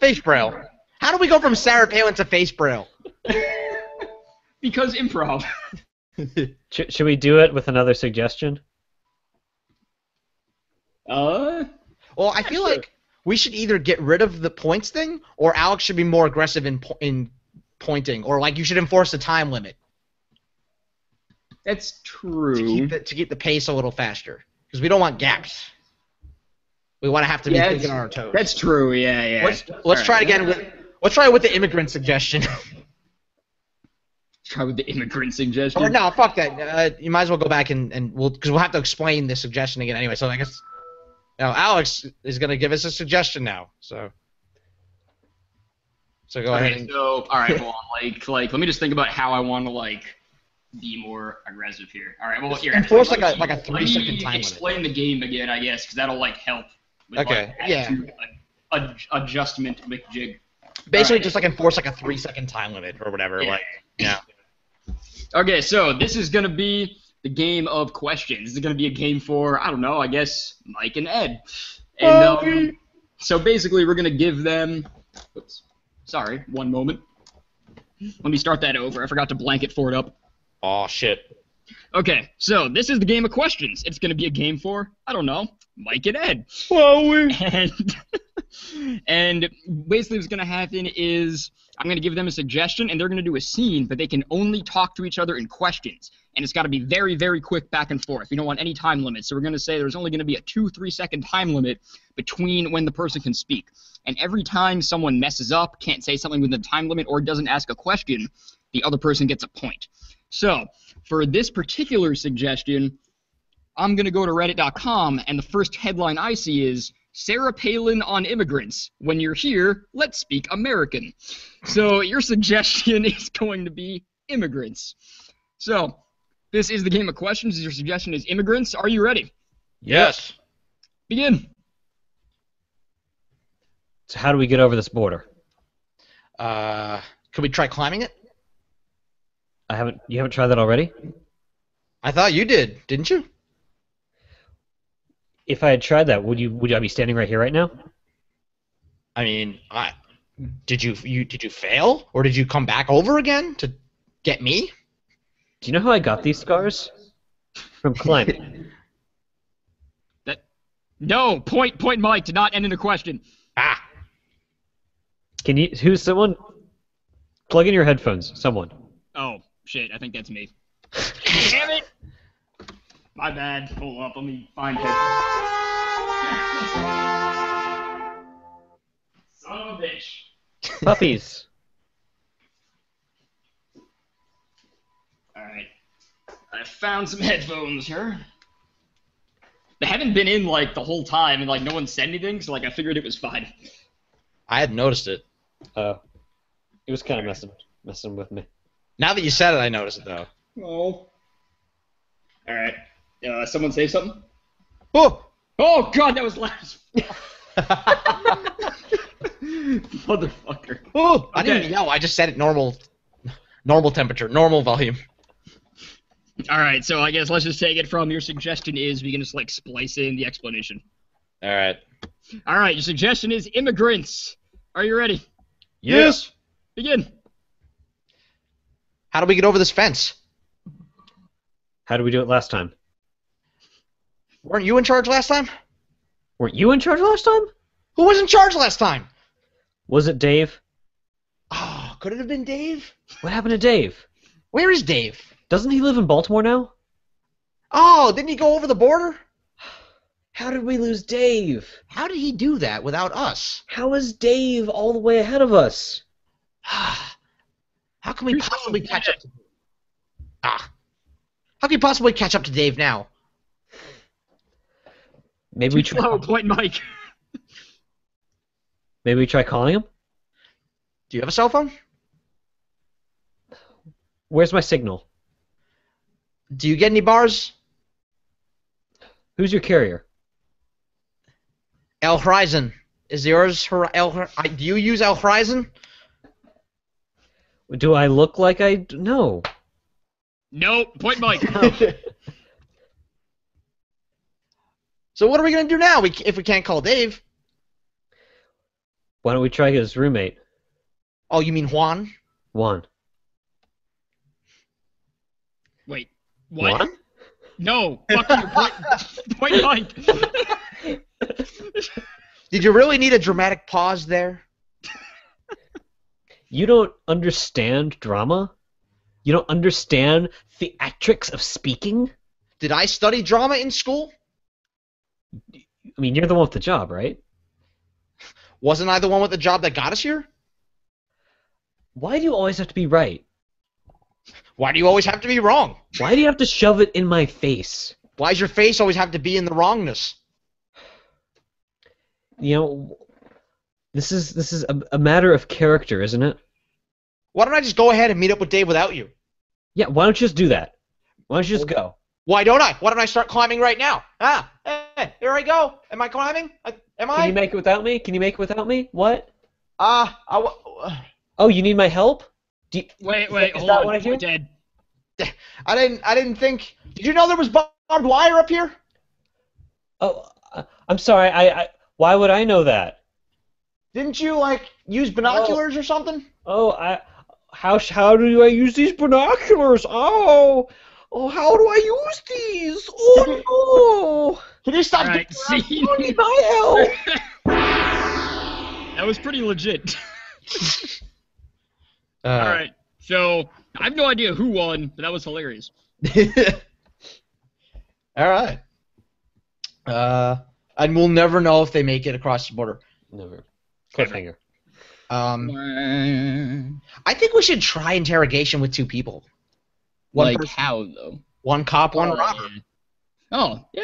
Face braille. How do we go from Sarah Palin to face braille? Because improv. Should we do it with another suggestion? Well, I feel sure. like we should either get rid of the points thing, or Alex should be more aggressive in pointing, or like you should enforce a time limit That's to true. keep the pace a little faster, because we don't want gaps. We want to have to be Yeah, thinking on our toes. That's true, yeah. Let's try it again with the immigrant suggestion. Try with the immigrant suggestion. Or no, fuck that. You might as well go back and because we'll have to explain the suggestion again anyway. So I guess Alex is gonna give us a suggestion now. So go ahead. Okay, And, so all right, hold on. Like, let me just think about how I want to be more aggressive here. All right, well, here. enforce like a let me 3-second time limit. explain the game again, I guess, because that'll help. With, Okay, yeah. Adjustment McJig. Basically, Alright. just enforce a 3-second time limit or whatever. Yeah. Okay, so this is gonna be the game of questions. This is gonna be a game for, I don't know, I guess Mike and Ed. And so basically, we're gonna give them. Oops. Sorry, one moment. Let me start that over. I forgot to blanket for it up. Oh shit. Okay, so this is the game of questions. It's going to be a game for, I don't know, Mike and Ed. And basically what's going to happen is I'm going to give them a suggestion, and they're going to do a scene, but they can only talk to each other in questions. And it's got to be very, very quick back and forth. We don't want any time limit. So we're going to say there's only going to be a 2-3 second time limit between when the person can speak. And every time someone messes up, can't say something within the time limit, or doesn't ask a question, the other person gets a point. So for this particular suggestion, I'm going to go to reddit.com, and the first headline I see is, Sarah Palin on immigrants. When you're here, let's speak American. So your suggestion is going to be immigrants. So this is the game of questions. Your suggestion is immigrants. Are you ready? Yes. Begin. So how do we get over this border? Could we try climbing it? You haven't tried that already? I thought you did, didn't you? If I had tried that, would I be standing right here right now? I mean, did you fail, or did you come back over again to get me? Do you know how I got these scars? From climbing. No, point Mike to not end in a question. Ah. Someone plug in your headphones, someone. Oh, shit, I think that's me. Damn it! My bad. Hold up, let me find it. Son of a bitch. Puppies. Alright. I found some headphones here. They haven't been in like the whole time, and like no one said anything, so like I figured it was fine. I hadn't noticed it. It was kind of messing with me. Now that you said it, I noticed it though. Oh. All right. Someone say something. Oh! Oh God, that was last. Motherfucker. Oh! I didn't Okay. even know. I just said it normal temperature, normal volume. All right, so I guess let's just take it from your suggestion is we can just like splice in the explanation. All right. All right, your suggestion is immigrants. Are you ready? Yes. Begin. How do we get over this fence? How did we do it last time? Weren't you in charge last time? Weren't you in charge last time? Who was in charge last time? Was it Dave? Oh, could it have been Dave? What happened to Dave? Where is Dave? Doesn't he live in Baltimore now? Oh, didn't he go over the border? How did we lose Dave? How did he do that without us? How is Dave all the way ahead of us? How can we possibly catch up to Dave? How can we possibly catch up to Dave now? Maybe we try. Oh, point Mike. Maybe we try calling him. Do you have a cell phone? Where's my signal? Do you get any bars? Who's your carrier? El Horizon. Is yours do you use El Horizon? Do I look like I no? No, point Mike. So what are we gonna do now? If we can't call Dave? Why don't we try his roommate, Oh, you mean Juan? Juan? Wait, what? Juan? No, fuck you, point Mike. Did you really need a dramatic pause there? You don't understand drama? You don't understand theatrics of speaking? Did I study drama in school? I mean, you're the one with the job, right? Wasn't I the one with the job that got us here? Why do you always have to be right? Why do you always have to be wrong? Why do you have to shove it in my face? Why does your face always have to be in the wrongness? You know, this is a matter of character, isn't it? Why don't I just go ahead and meet up with Dave without you? Yeah, why don't you just do that? Why don't you just go? Why don't I? Why don't I start climbing right now? Hey, here I go. Am I climbing? Am I? Can you make it without me? Can you make it without me? What? Oh, you need my help? Wait, is hold that on. what I do? You're dead. I didn't think. Did you know there was barbed wire up here? Oh, I'm sorry. Why would I know that? Didn't you use binoculars or something? Oh, how do I use these binoculars? Oh, how do I use these? Oh no! Can you stop? All right, see. I need my help. That was pretty legit. All All right, so I have no idea who won, but that was hilarious. All right. And we'll never know if they make it across the border. Never. Cliffhanger. I think we should try interrogation with two people. One Like person, how though? one cop, one Oh, robber. yeah. Oh yeah.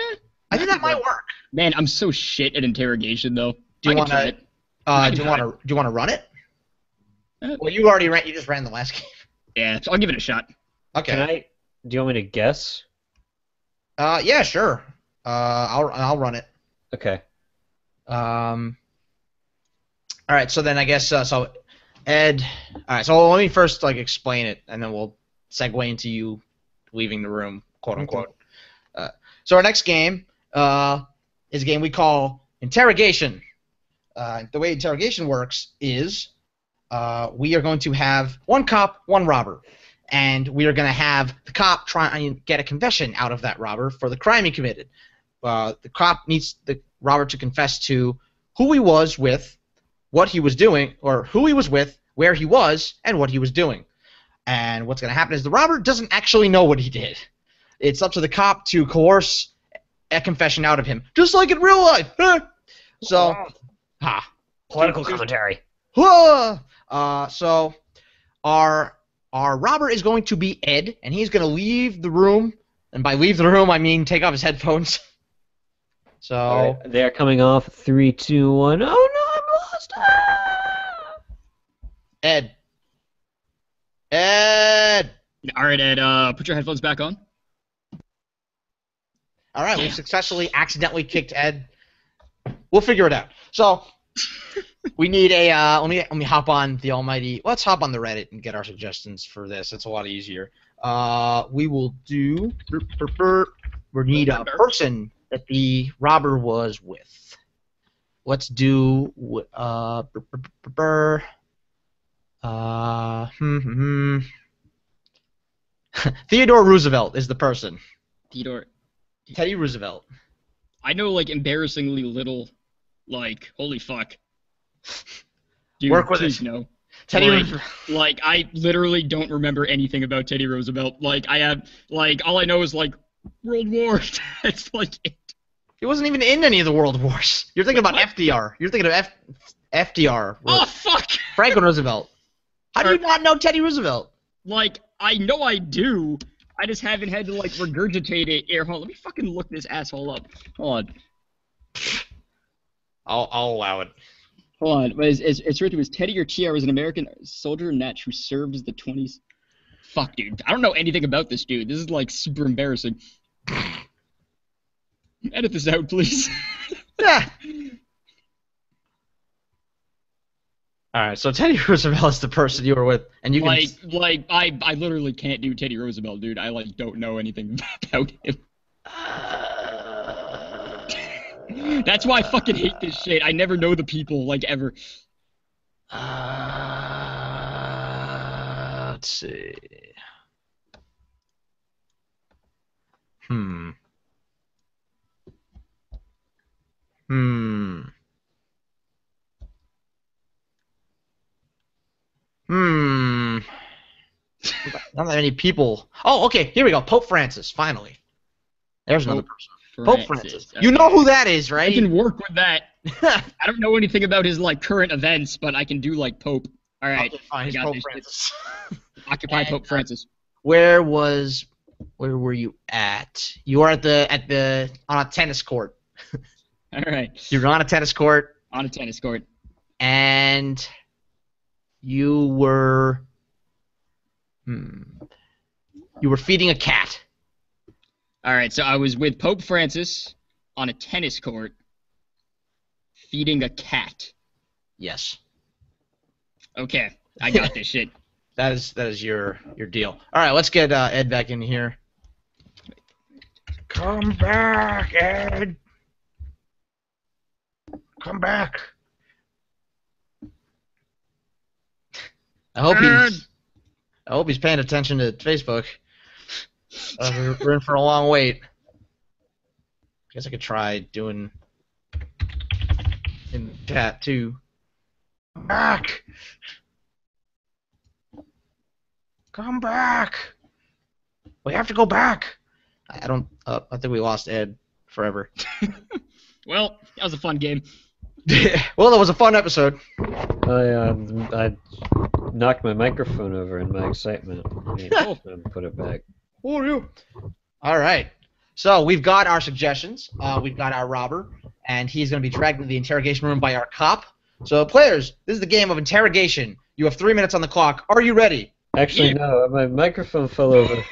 I think that might work. Man, I'm so shit at interrogation though. Do you I want can try to? it. Do you want to run it? Uh, Well, you already ran. You just ran the last game. Yeah, so I'll give it a shot. Okay. Do you want me to guess? Yeah, sure. I'll run it. Okay. All right. So then I guess so. Ed. All right. So let me first explain it, and then we'll segue into you leaving the room, quote unquote. So our next game is a game we call interrogation. The way interrogation works is we are going to have one cop, one robber, and we are going to have the cop try and get a confession out of that robber for the crime he committed. The cop needs the robber to confess to who he was with, what he was doing, or who he was with, where he was, and what he was doing. And what's going to happen is the robber doesn't actually know what he did. It's up to the cop to coerce a confession out of him, just like in real life. So, Political commentary. so our robber is going to be Ed, and he's going to leave the room. And by leave the room, I mean take off his headphones. So All right, they are coming off. 3, 2, 1. Oh no, I'm lost. Ed. Ed. All right, Ed. Put your headphones back on. All right, Damn. we've successfully accidentally kicked Ed. We'll figure it out. So we need a let me hop on the almighty. Let's hop on the Reddit and get our suggestions for this. It's a lot easier. We will do. We need a person that the robber was with. Let's do. Theodore Roosevelt is the person. Theodore. Teddy Roosevelt. I know, like, embarrassingly little. Like, holy fuck. Dude, Work with please it. no. Teddy like, Roosevelt. like, I literally don't remember anything about Teddy Roosevelt. Like, I have, like, all I know is, like, World War. That's, like, it. He wasn't even in any of the world wars. You're thinking about What? FDR. You're thinking of FDR. Oh, fuck! Franklin Roosevelt. How do you not know Teddy Roosevelt? Like, I know I do. I just haven't had to, like, regurgitate it. Here, hold on. Let me fucking look this asshole up. Hold on. I'll allow it. Hold on. But it's written as Teddy Urchia was an American soldier and Natch who served as the 20s. Fuck, dude. I don't know anything about this dude. This is, like, super embarrassing. Edit this out, please. Yeah. All right, so Teddy Roosevelt is the person you were with, and you can. I literally can't do Teddy Roosevelt, dude. I, like, don't know anything about him. That's why I fucking hate this shit. I never know the people, like, ever. Let's see. Hmm. Not that many people. Oh, okay. Here we go. Pope Francis. Finally. There's another person. Pope Francis. Okay. You know who that is, right? I can work with that. I don't know anything about his, like, current events, but I can do, like, Pope. All right. Okay, fine. He's I got Pope this. Francis. Occupy Pope Francis. Where were you at? You were on a tennis court. All right. You were on a tennis court, On a tennis court. and you were feeding a cat. All right. So I was with Pope Francis on a tennis court, feeding a cat. Yes. Okay. I got this shit. That is your deal. All right, let's get Ed back in here. Come back, Ed. Come back. I hope he's paying attention to Facebook. We're in for a long wait. Guess I could try doing in chat too. Come back. Come back. We have to go back. I don't. I think we lost Ed forever. Well, that was a fun game. Well, that was a fun episode. I knocked my microphone over in my excitement. Put it back. Who are you? All right. So we've got our suggestions. We've got our robber, and he's going to be dragged into the interrogation room by our cop. So players, this is the game of interrogation. You have 3 minutes on the clock. Are you ready? Actually, no. My microphone fell over.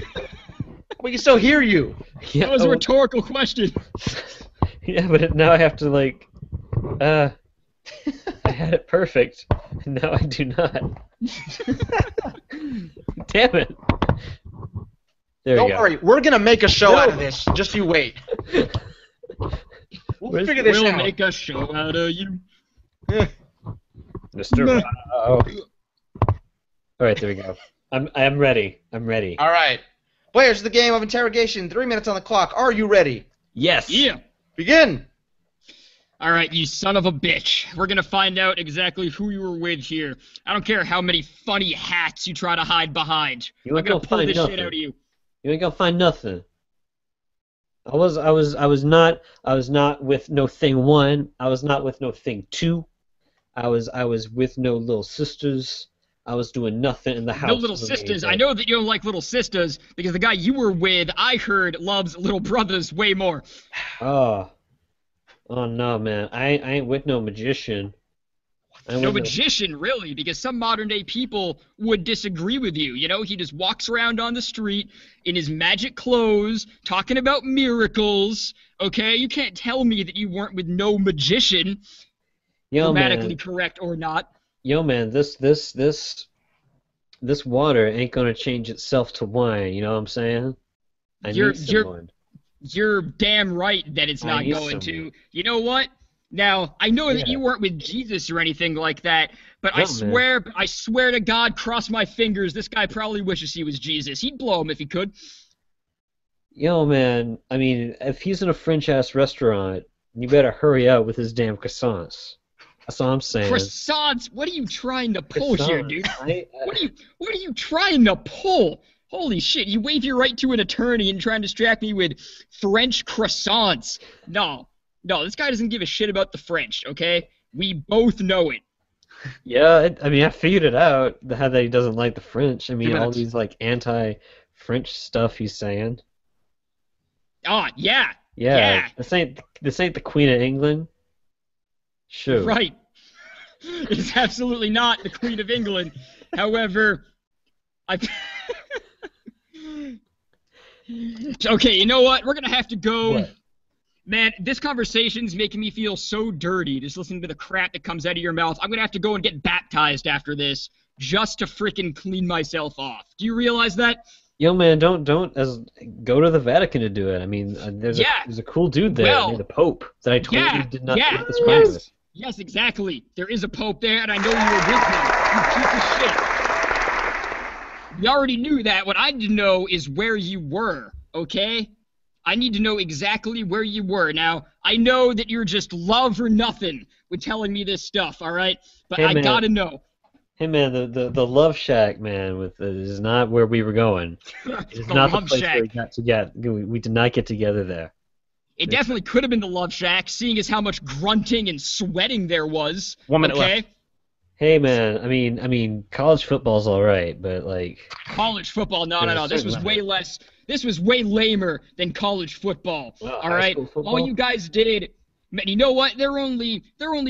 We can still hear you. That was a rhetorical question. Yeah, but now I have to, like, I had it perfect, and now I do not. Damn it. There we go. Don't worry, we're gonna make a show out of this. Just you wait. We'll figure this We'll out. make a show out of you. Mr. Wow. Alright, there we go. I'm ready. I'm ready. All right. Players, the game of interrogation. 3 minutes on the clock. Are you ready? Yes. Yeah. Begin. All right, you son of a bitch. We're going to find out exactly who you were with here. I don't care how many funny hats you try to hide behind. You I'm ain't going gonna to pull find this nothing. shit out of you. You ain't gonna find nothing. I was not with no thing one. I was not with no thing two. I was with no little sisters. I was doing nothing in the house. No little sisters. I know that you don't like little sisters because the guy you were with, I heard, loves little brothers way more. Oh. Oh no, man. I ain't with no magician. I ain't No with no. magician, really, because some modern day people would disagree with you. You know, he just walks around on the street in his magic clothes, talking about miracles. Okay, you can't tell me that you weren't with no magician, Yo, grammatically man. correct or not. Yo, man. This water ain't gonna change itself to wine. You know what I'm saying? I You're need you're someone. you're damn right that it's I not need going someone. to. You know what? Now, I know that Yeah. you weren't with Jesus or anything like that, but No, man. I swear to God, cross my fingers, this guy probably wishes he was Jesus. He'd blow him if he could. Yo, man. I mean, if he's in a French ass restaurant, you better hurry up with his damn croissants. That's all I'm saying. Croissants, what are you trying to pull here, dude? Croissants. I. What are you trying to pull? Holy shit, you wave your right to an attorney and try and distract me with French croissants. No. No, this guy doesn't give a shit about the French, okay? We both know it. Yeah, I mean, I figured it out, how that he doesn't like the French. I Two mean, all minutes. these like anti-French stuff he's saying. Ah, yeah. Yeah, Yeah. this ain't the Queen of England. Shoot. Right. It's absolutely not the Queen of England. However, I Okay, you know what? We're going to have to go. What? Man, this conversation's making me feel so dirty just listening to the crap that comes out of your mouth. I'm going to have to go and get baptized after this just to freaking clean myself off. Do you realize that? Yo, man, don't go to the Vatican to do it. I mean, Yeah. there's a cool dude there Well, named the Pope that I totally yeah, did not yeah, get this party with. yes, yes, exactly. There is a pope there, and I know you were with him. You piece of shit. We already knew that. What I need to know is where you were, okay? I need to know exactly where you were. Now, I know that you're just love or nothing with telling me this stuff, all right? But Hey, I man. gotta know. Hey, man, the Love Shack, man, is not where we were going. It is The not the Love place Shack. where we got together. We did not get together there. It definitely could have been the Love Shack, seeing as how much grunting and sweating there was. 1 minute Okay? left. Hey, man, I mean, college football's all right, but like, College football, no, there's no, a no. This certain was way limit. less. This was way lamer than college football. Well, All high right, school all football. you guys did. Man, you know what? There were only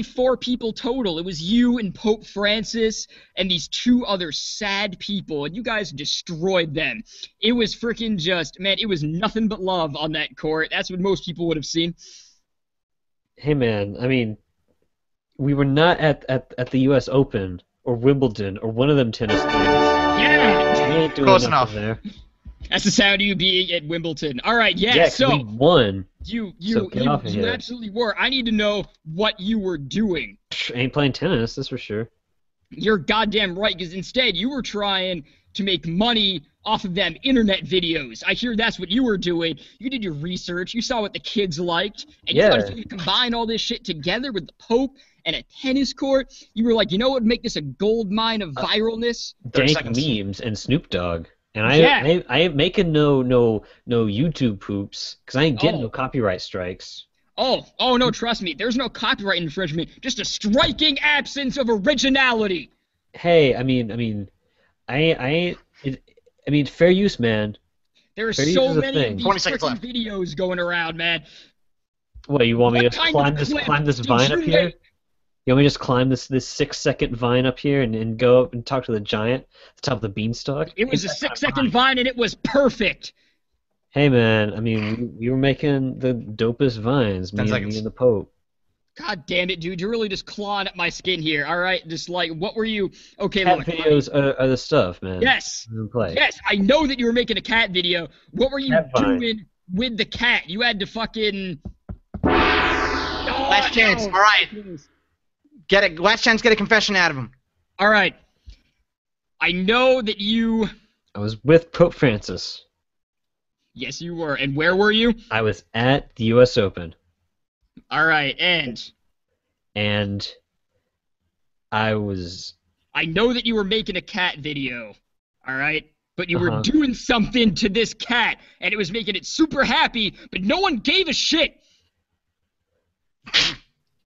4 people total. It was you and Pope Francis and these 2 other sad people, and you guys destroyed them. It was freaking just, man. It was nothing but love on that court. That's what most people would have seen. Hey, man, I mean, we were not at the U.S. Open or Wimbledon or one of them tennis things. We Yeah, ain't doing Close nothing enough. there. that's the sound of you being at Wimbledon. All right, yeah. Yeah, 'cause we So won. you So you get you off of you here. absolutely were. I need to know what you were doing. Ain't playing tennis, that's for sure. You're goddamn right, because instead you were trying to make money off of them internet videos. I hear that's what you were doing. You did your research, you saw what the kids liked, and you thought if Yeah. you could combine all this shit together with the Pope and a tennis court, you were like, you know what would make this a gold mine of viralness? 30 Dank seconds. memes and Snoop Dogg. And Yeah. I ain't making no YouTube poops, 'cause I ain't getting no Oh, copyright strikes. oh no, trust me, there's no copyright infringement, just a striking absence of originality. Hey, I ain't. I mean, fair use, man. There are Fair use so is a many of thing. these 20 seconds freaking left. videos going around, man. What, you want me What to kind climb of this clip climb this did vine you up here? make? You want me to just climb this 6 second vine up here and go up and talk to the giant at the top of the beanstalk? It was a Ain't that 6 second vine? vine and it was perfect. Hey, man, I mean, we were making the dopest vines, 10 me seconds. and the Pope. God damn it, dude. You're really just clawing at my skin here. All right. Just like, what were you? Okay, Cat look. videos are the stuff, man. Yes. We play. Yes. I know that you were making a cat video. What were you Cat vine. doing with the cat? You had to fucking. Last chance. No. All right. Get it. Last chance. Get a confession out of him. All right. I know that you. I was with Pope Francis. Yes, you were. And where were you? I was at the U.S. Open, All right. And and I was. I know that you were making a cat video. All right. But you were Uh-huh. doing something to this cat, and it was making it super happy, but no one gave a shit.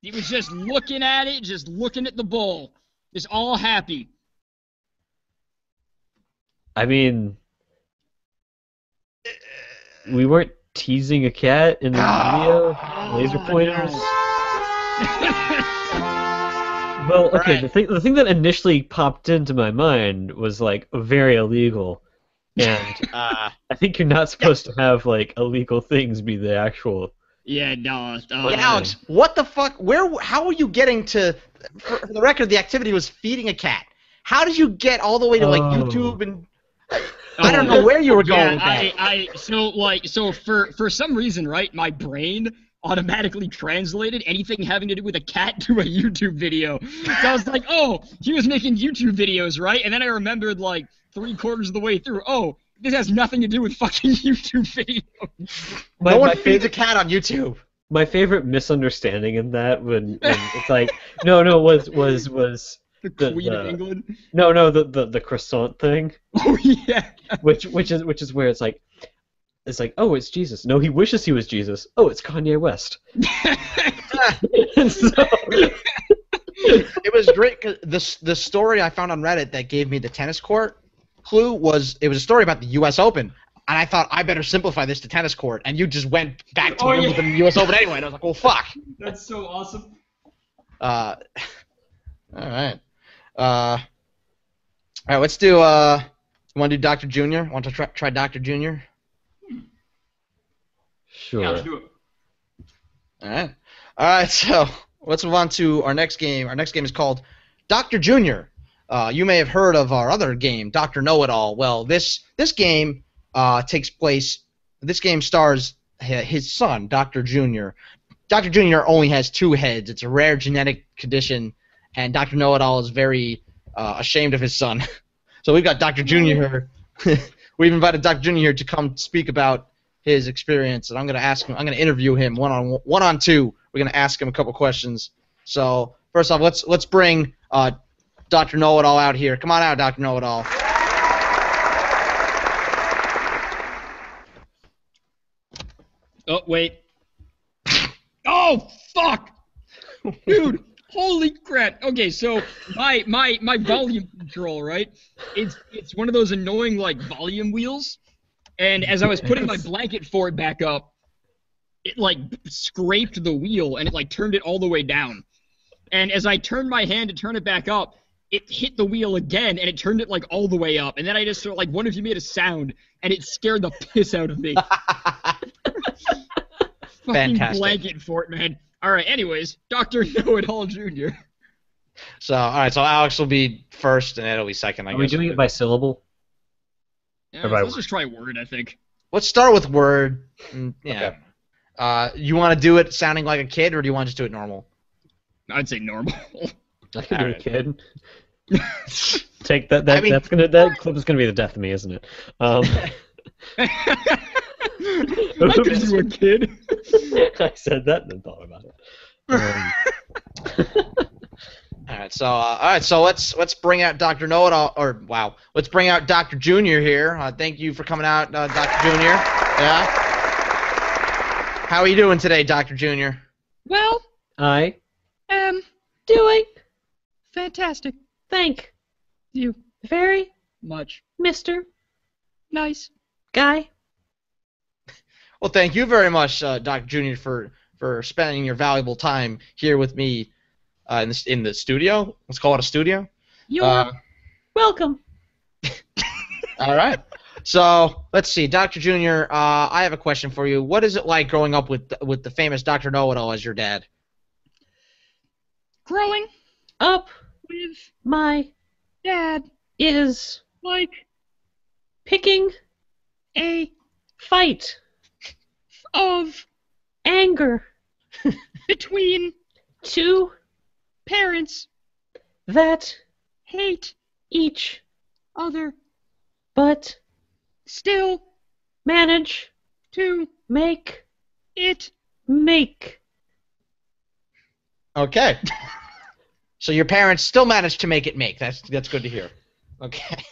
He was just looking at it, just looking at the bowl, just all happy. I mean, we weren't teasing a cat in the video? Laser Oh, pointers? no. Well, okay, Alright. the thing that initially popped into my mind was like very illegal, and Uh, I think you're not supposed to have like illegal things be the actual. Yeah, no. What's yeah, Alex, what the fuck? How are you getting to? For the record, the activity was feeding a cat. How did you get all the way to like Oh. YouTube and? I don't know where you were going with that. So for some reason, right, my brain automatically translated anything having to do with a cat to a YouTube video. So I was like, oh, he was making YouTube videos, right? And then I remembered like 3/4 of the way through, oh, this has nothing to do with fucking YouTube videos. No one feeds a cat on YouTube. My favorite misunderstanding in that when it's like no was The Queen of England. no the croissant thing, Oh yeah. which is where it's like oh, it's Jesus. No, he wishes he was Jesus. Oh, it's Kanye West. And so, It was great because the story I found on Reddit that gave me the tennis court clue was it was a story about the U.S. Open, and I thought I better simplify this to tennis court, and you just went back to Wimbledon and U.S. Open anyway, and I was like, well, fuck. That's so awesome. All right. All right. Let's do. You want to do Dr. Junior? Want to try Dr. Junior? sure. Yeah, let's do it. All right. All right. So let's move on to our next game. Our next game is called Dr. Junior. You may have heard of our other game, Dr. Know-It-All. Well, this game takes place. This game stars his son, Dr. Junior. Dr. Junior only has 2 heads. It's a rare genetic condition, and Dr. Know-It-All is very ashamed of his son. So we've got Dr. Junior here. We've invited Dr. Junior here to come speak about his experience, and I'm going to ask him. I'm going to interview him one on two. We're going to ask him a couple questions. So first off, let's bring Dr. Know-It-All out here. Come on out, Dr. Know-It-All. Oh wait. Oh fuck, dude! Holy crap! Okay, so my volume control, right? It's one of those annoying like volume wheels, and as I was putting my blanket for it back up, it like scraped the wheel and it like turned it all the way down. And as I turned my hand to turn it back up, it hit the wheel again and it turned it like all the way up. And then I just sort of like one of you made a sound and it scared the piss out of me. Fucking Fantastic. blanket fort, man. All right. Anyways, Dr. Know-It-All Jr. So all right. So Alex will be first, and Ed will be second. I Are guess. we doing it by syllable? Yeah, Or so by let's word? just try word, I think. Let's start with word. Yeah. Okay. You want to do it sounding like a kid, or do you want to just do it normal? I'd say normal. I can do a Alright. kid. Take that. I mean- That clip is gonna be the death of me, isn't it? I could do a kid. I said that and then thought about it. All right. So let's bring out Dr. Know-It-All, or wow, let's bring out Dr. Junior here. Thank you for coming out, Dr. Junior. Yeah. How are you doing today, Dr. Junior? Well, I doing fantastic. Thank You very much. Mr. Nice. Guy. Well, thank you very much, Dr. Junior, for spending your valuable time here with me in the studio. Let's call it a studio. You're welcome. All right. So let's see, Dr. Junior. I have a question for you. What is it like growing up with the famous Dr. Know-It-All as your dad? Growing Up with my dad is like picking a fight of anger between to parents that hate each other but still manage to make make Okay. So your parents still managed to make it make. That's good to hear. Okay.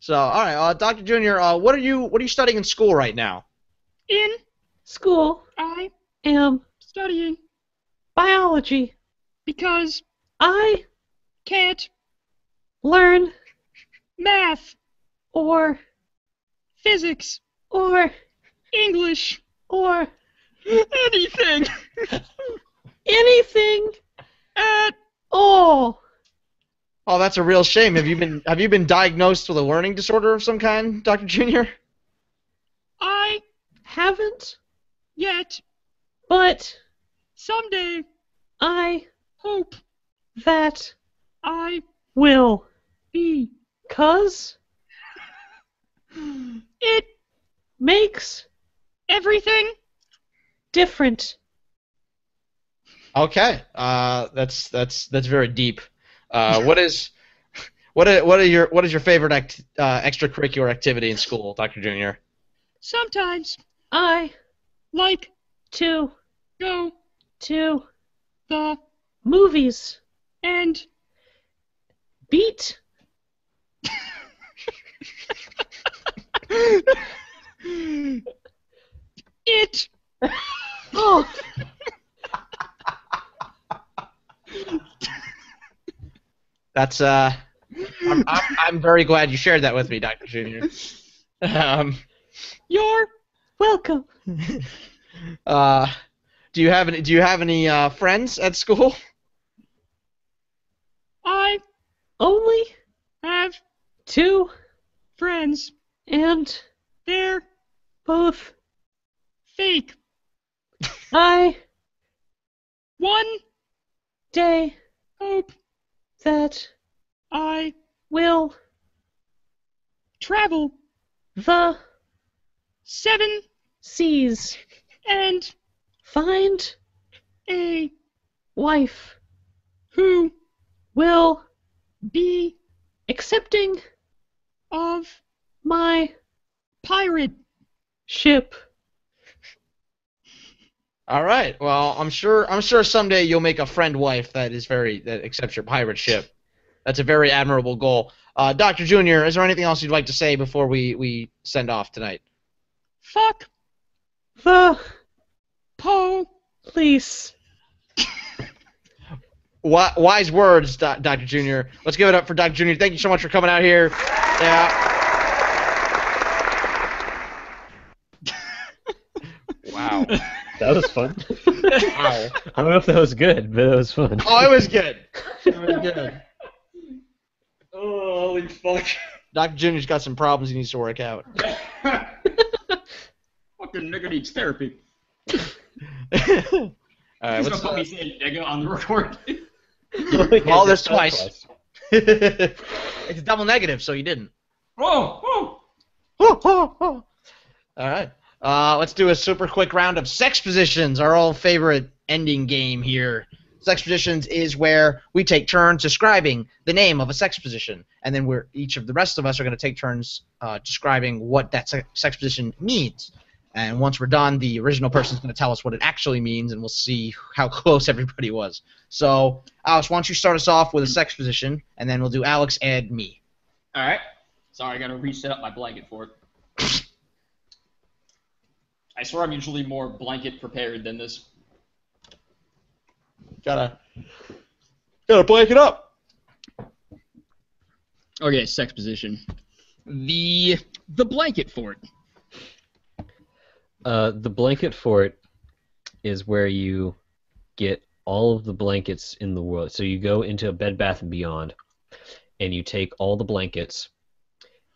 So all right, Dr. Junior, what are you studying in school right now? in school I am studying biology. because I can't learn math or physics or English. or Anything. anything At all. Oh, that's a real shame. Have you been diagnosed with a learning disorder of some kind, Dr. Junior? I Haven't, yet but someday I hope that I will. be. 'Cause It makes everything. different. Okay. That's very deep. What is what is your favorite extracurricular activity in school, Dr. Junior? Sometimes I like to go to the movies. and Beat it. oh That's I'm very glad you shared that with me, Dr. Junior. Um, You're welcome. do you have any friends at school? I Only have 2 friends. and They're both. fake. I One day hope that I will travel the 7 seas and find a wife who will be accepting of my pirate. ship. All right. Well, I'm sure someday you'll make a friend wife that accepts your pirate ship. That's a very admirable goal. Dr. Junior, is there anything else you'd like to say before we send off tonight? Fuck The police. Wise words, Dr. Junior. Let's give it up for Dr. Junior. Thank you so much for coming out here. Yeah. Wow. That was fun. Wow. I don't know if that was good, but it was fun. Oh, it was good. It was good. Oh, holy fuck. Dr. Junior's got some problems he needs to work out. Fucking nigga needs therapy. All right, He's let's gonna put me saying nigga on the record. All this twice. It's double negative, so you didn't. Whoa, whoa. All right. Let's do a super quick round of sex positions, our old favorite ending game here. Sex positions is where we take turns describing the name of a sex position, and then each of the rest of us are going to take turns describing what that sex position means. And once we're done, the original person's going to tell us what it actually means, and we'll see how close everybody was. So, Alex, why don't you start us off with a sex position, and then we'll do Alex and me. Alright. Sorry, I gotta reset up my blanket for it. I swear I'm usually more blanket prepared than this. Gotta blanket up. Okay, sex position. The blanket fort. The blanket fort is where you get all of the blankets in the world. So you go into a Bed Bath & Beyond, and you take all the blankets,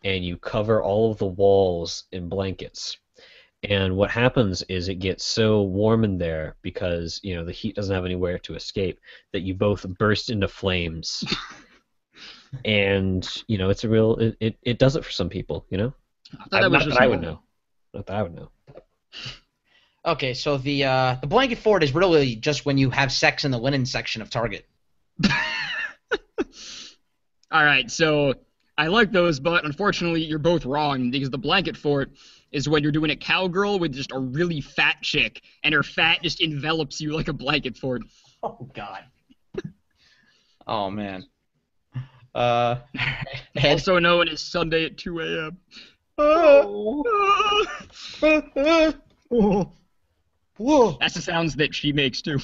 and you cover all of the walls in blankets. And what happens is it gets so warm in there because, you know, the heat doesn't have anywhere to escape that you both burst into flames. And, you know, it's a real... It does it for some people, you know? I thought that was Not just that I would normal. know. Not that I would know. Okay, so the blanket fort is really just when you have sex in the linen section of Target. Alright, so I like those, but unfortunately you're both wrong because the blanket fort is when you're doing a cowgirl with just a really fat chick, and her fat just envelops you like a blanket fort. Oh God. Oh man. And, Also known as Sunday at 2 a.m. Whoa. That's the sounds that she makes too.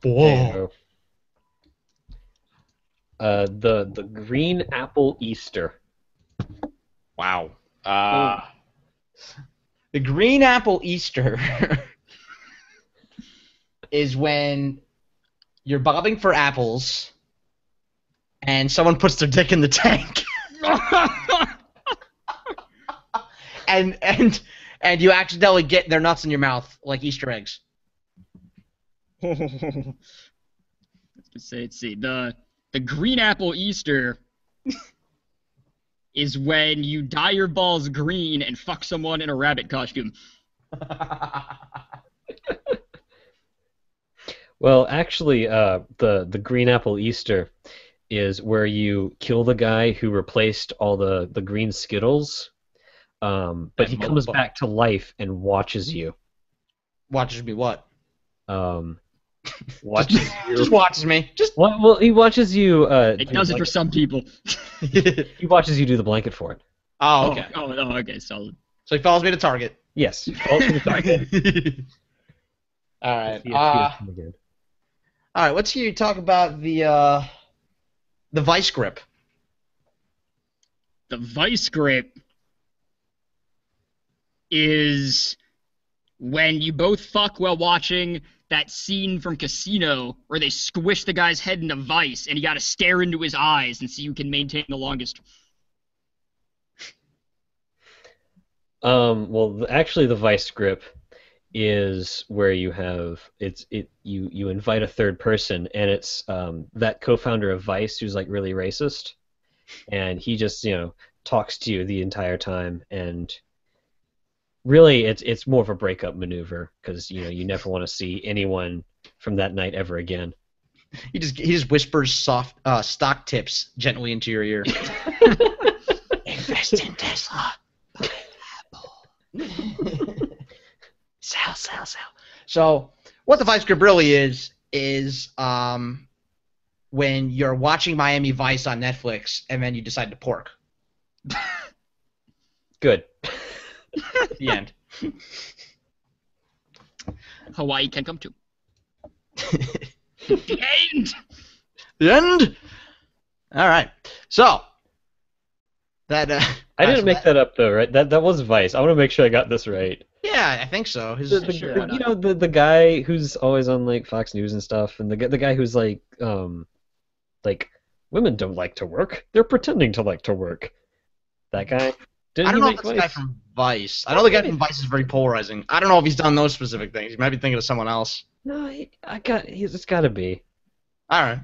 Whoa. The green apple Easter. Wow. The green apple Easter is when you're bobbing for apples and someone puts their dick in the tank. and you accidentally get their nuts in your mouth like Easter eggs. Let's see. The green apple Easter is when you dye your balls green and fuck someone in a rabbit costume. Well, actually, the green apple Easter is where you kill the guy who replaced all the green Skittles, but he comes back to life and watches you. Watches me what? Watches you. Just watches me. Well, he watches you. It does it for some people. He watches you do the blanket for it. Oh, okay. Oh, okay, solid. So he follows me to Target. Yes. Falls to the target. All right. Again. All right. Let's hear you talk about the vice grip. The vice grip is when you both fuck while watching that scene from Casino where they squish the guy's head in a vice and you gotta stare into his eyes and see who can maintain the longest. Well, actually, the vice grip is where you have you invite a third person, and it's that co-founder of Vice who's like really racist, and he just talks to you the entire time, and really it's more of a breakup maneuver because you never want to see anyone from that night ever again. He just whispers soft stock tips gently into your ear. Invest in Tesla. Sell. So what the Vice grip really is when you're watching Miami Vice on Netflix and then you decide to pork. Good. The end. Hawaii can come too. The end! The end? All right. So that I didn't make that up though, right? That was Vice. I want to make sure I got this right. Yeah, I think so. The guy who's always on like Fox News and stuff, and the guy who's like women don't like to work. They're pretending to like to work. That guy. I don't know if it's the guy from Vice. I know the guy from Vice is very polarizing. I don't know if he's done those specific things. He might be thinking of someone else. No, it's got to be. All right.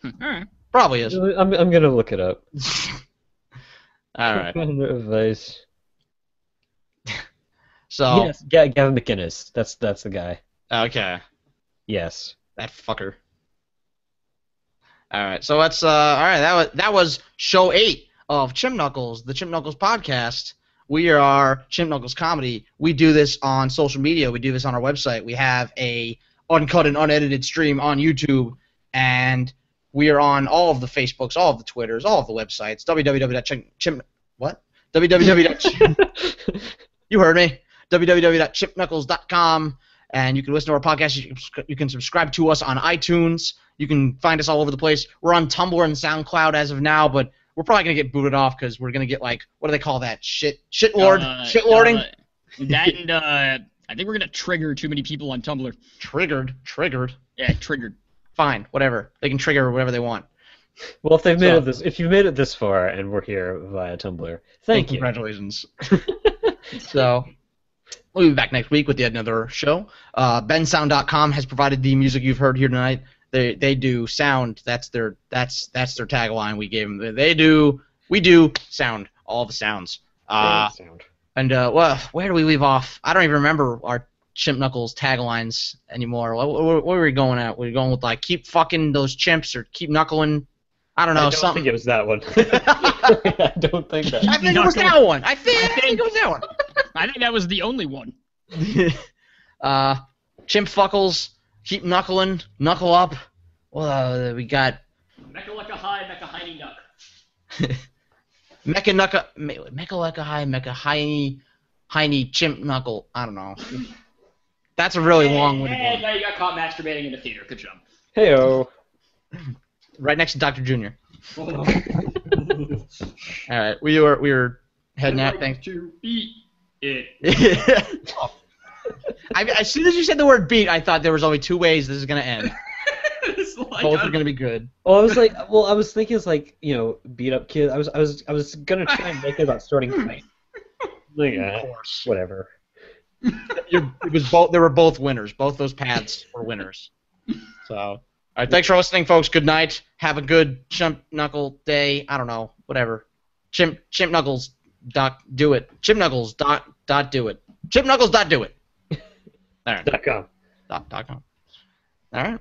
All right. Probably is. I'm gonna look it up. All right. Vice. So. Yes, Gavin McInnes. That's the guy. Okay. Yes. That fucker. All right. So let's. All right. That was show 8 of Chimp Knuckles, the Chimp Knuckles podcast. We are Chimp Knuckles Comedy. We do this on social media. We do this on our website. We have a uncut and unedited stream on YouTube, and we are on all of the Facebooks, all of the Twitters, all of the websites. You heard me. www.chimpknuckles.com, and you can listen to our podcast. You can subscribe to us on iTunes. You can find us all over the place. We're on Tumblr and SoundCloud as of now, but we're probably going to get booted off because we're going to get, like, what do they call that? Shitlording? That and I think we're going to trigger too many people on Tumblr. Triggered? Yeah, triggered. Fine, whatever. They can trigger whatever they want. Well, if you've made it this far and we're here via Tumblr, thank you. Congratulations. So, we'll be back next week with yet another show. bensound.com has provided the music you've heard here tonight. They do sound. That's their tagline we gave them. We do sound. All the sounds. Sound. And well, where do we leave off? I don't even remember our Chimp Knuckles taglines anymore. What were we going at? Were we going with like keep fucking those chimps or keep knuckling? I don't know. I don't think it was that one. I don't think that. I think it was that one. I think it was that one. I think that was the only one. Chimp fuckles. Keep knuckling, knuckle up. Well, we got Mecca Lecca High, Mecca Heiny Nuck. Mecca Lecca High, Mecca Heiny Chimp Knuckle. I don't know. That's a really long-winded one. Now you got caught masturbating in a theater. Good job. Heyo. Right next to Dr. Jr. All right, we were heading out. Thanks. To eat. As soon as you said the word beat, I thought there was only two ways this is gonna end. It's like, Both are gonna be good. Well, I was thinking it's like, beat up kid. I was gonna try and make it about starting a fight. Like, Of course. whatever. It was both. They were both winners. Both those paths were winners. So, all right. Thanks for listening, folks. Good night. Have a good Chimp Knuckle day. I don't know. Whatever. Chimp Knuckles. Do it. Chimp Knuckles. Do it. Chimp Knuckles. Do it. All right. .com. .com. All right.